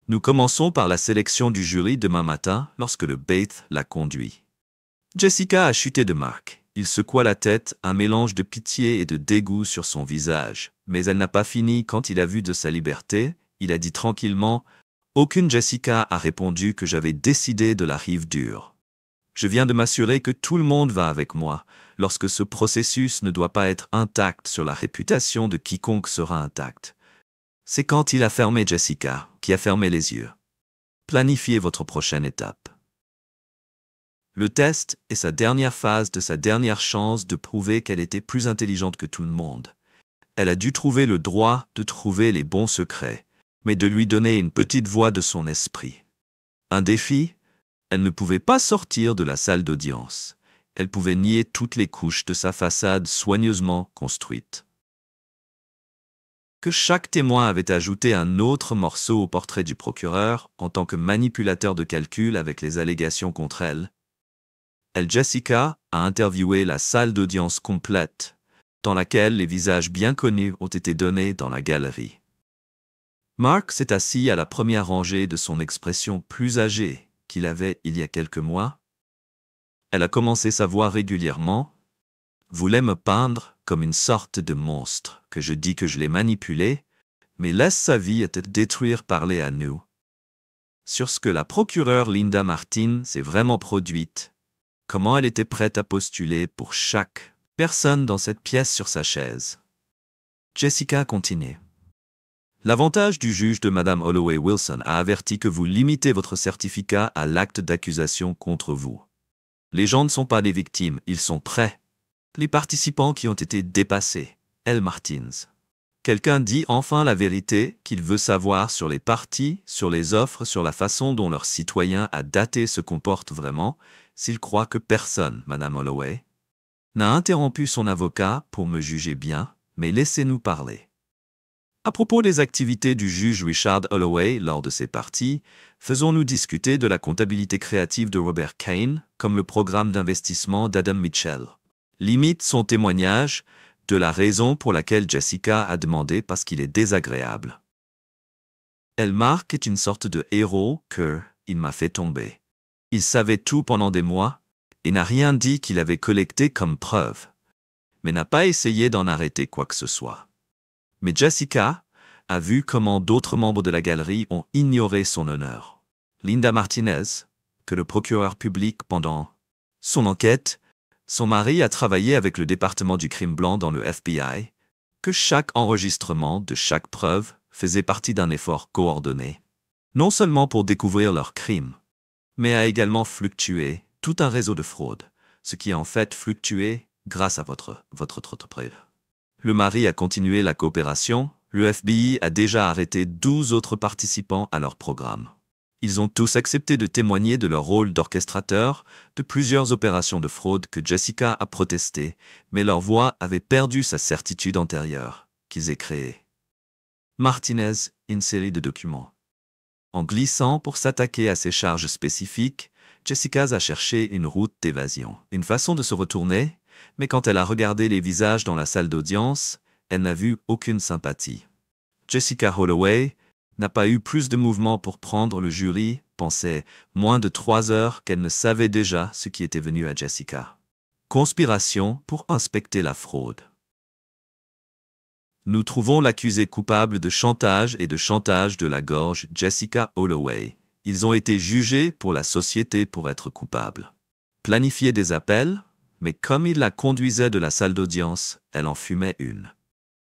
Nous commençons par la sélection du jury demain matin lorsque le Baith l'a conduit. Jessica a chuté de Mark. Il secoua la tête, un mélange de pitié et de dégoût sur son visage. Mais elle n'a pas fini quand il a vu de sa liberté. Il a dit tranquillement « Aucune Jessica a répondu que j'avais décidé de la rive dure. Je viens de m'assurer que tout le monde va avec moi, lorsque ce processus ne doit pas être intact sur la réputation de quiconque sera intact. » C'est quand il a fermé Jessica, qui a fermé les yeux. Planifiez votre prochaine étape. Le test est sa dernière phase de sa dernière chance de prouver qu'elle était plus intelligente que tout le monde. Elle a dû trouver le droit de trouver les bons secrets, mais de lui donner une petite voix de son esprit. Un défi, elle ne pouvait pas sortir de la salle d'audience. Elle pouvait nier toutes les couches de sa façade soigneusement construite. Que chaque témoin avait ajouté un autre morceau au portrait du procureur en tant que manipulateur de calcul avec les allégations contre elle. Jessica a interviewé la salle d'audience complète, dans laquelle les visages bien connus ont été donnés dans la galerie. Mark s'est assis à la première rangée de son expression plus âgée qu'il avait il y a quelques mois. Elle a commencé sa voix régulièrement, voulait me peindre comme une sorte de monstre, que je dis que je l'ai manipulé, mais laisse sa vie être détruire parler à nous. Sur ce que la procureure Linda Martin s'est vraiment produite, comment elle était prête à postuler pour chaque personne dans cette pièce sur sa chaise. Jessica continue. L'avantage du juge de Madame Holloway Wilson a averti que vous limitez votre certificat à l'acte d'accusation contre vous. Les gens ne sont pas des victimes, ils sont prêts. Les participants qui ont été dépassés, L. Martins. Quelqu'un dit enfin la vérité qu'il veut savoir sur les partis, sur les offres, sur la façon dont leur citoyen a daté se comporte vraiment, s'il croit que personne, Madame Holloway, n'a interrompu son avocat pour me juger bien, mais laissez-nous parler. À propos des activités du juge Richard Holloway lors de ces parties, faisons-nous discuter de la comptabilité créative de Robert Kane comme le programme d'investissement d'Adam Mitchell. Limite son témoignage de la raison pour laquelle Jessica a demandé parce qu'il est désagréable. Mark est une sorte de héros que il m'a fait tomber. Il savait tout pendant des mois et n'a rien dit qu'il avait collecté comme preuve, mais n'a pas essayé d'en arrêter quoi que ce soit. Mais Jessica a vu comment d'autres membres de la galerie ont ignoré son honneur. Linda Martinez, que le procureur public pendant son enquête, son mari a travaillé avec le département du crime blanc dans le FBI, que chaque enregistrement de chaque preuve faisait partie d'un effort coordonné, non seulement pour découvrir leurs crimes, mais a également fluctué tout un réseau de fraude, ce qui a en fait fluctué grâce à votre entreprise. Le mari a continué la coopération, le FBI a déjà arrêté 12 autres participants à leur programme. Ils ont tous accepté de témoigner de leur rôle d'orchestrateur de plusieurs opérations de fraude que Jessica a protestées, mais leur voix avait perdu sa certitude antérieure qu'ils aient créée. Martinez, une série de documents. En glissant pour s'attaquer à ces charges spécifiques, Jessica a cherché une route d'évasion, une façon de se retourner, mais quand elle a regardé les visages dans la salle d'audience, elle n'a vu aucune sympathie. Jessica Holloway n'a pas eu plus de mouvement pour prendre le jury, pensait moins de 3 heures qu'elle ne savait déjà ce qui était venu à Jessica. conspiration pour inspecter la fraude. Nous trouvons l'accusé coupable de chantage et de chantage de la gorge, Jessica Holloway. Ils ont été jugés pour la société pour être coupables. Planifier des appels, mais comme il la conduisait de la salle d'audience, elle en fumait une.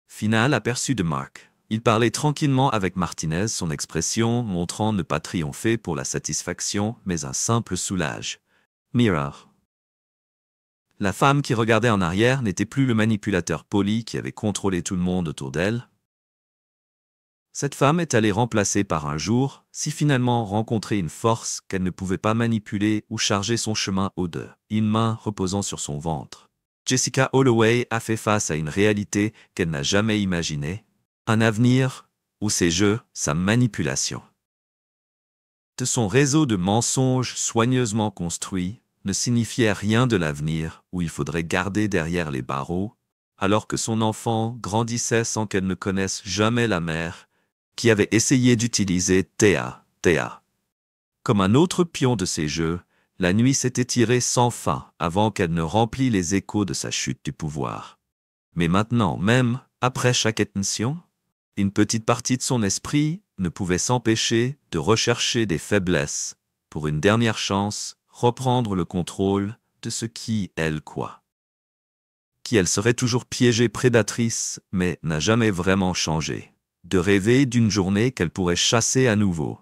Final aperçu de Mark. Il parlait tranquillement avec Martinez, son expression montrant ne pas triompher pour la satisfaction, mais un simple soulage. Mirror. La femme qui regardait en arrière n'était plus le manipulateur poli qui avait contrôlé tout le monde autour d'elle. Cette femme est allée remplacer par un jour, si finalement rencontrer une force qu'elle ne pouvait pas manipuler ou charger son chemin au-delà, une main reposant sur son ventre. Jessica Holloway a fait face à une réalité qu'elle n'a jamais imaginée, un avenir où ses jeux, sa manipulation. De son réseau de mensonges soigneusement construits, ne signifiait rien de l'avenir où il faudrait garder derrière les barreaux, alors que son enfant grandissait sans qu'elle ne connaisse jamais la mère, qui avait essayé d'utiliser Théa. Comme un autre pion de ses jeux, la nuit s'est étirée sans fin avant qu'elle ne remplît les échos de sa chute du pouvoir. Mais maintenant, même après chaque étention, une petite partie de son esprit ne pouvait s'empêcher de rechercher des faiblesses pour une dernière chance, reprendre le contrôle de ce qui, elle, quoi. Qui elle serait toujours piégée prédatrice, mais n'a jamais vraiment changé. De rêver d'une journée qu'elle pourrait chasser à nouveau.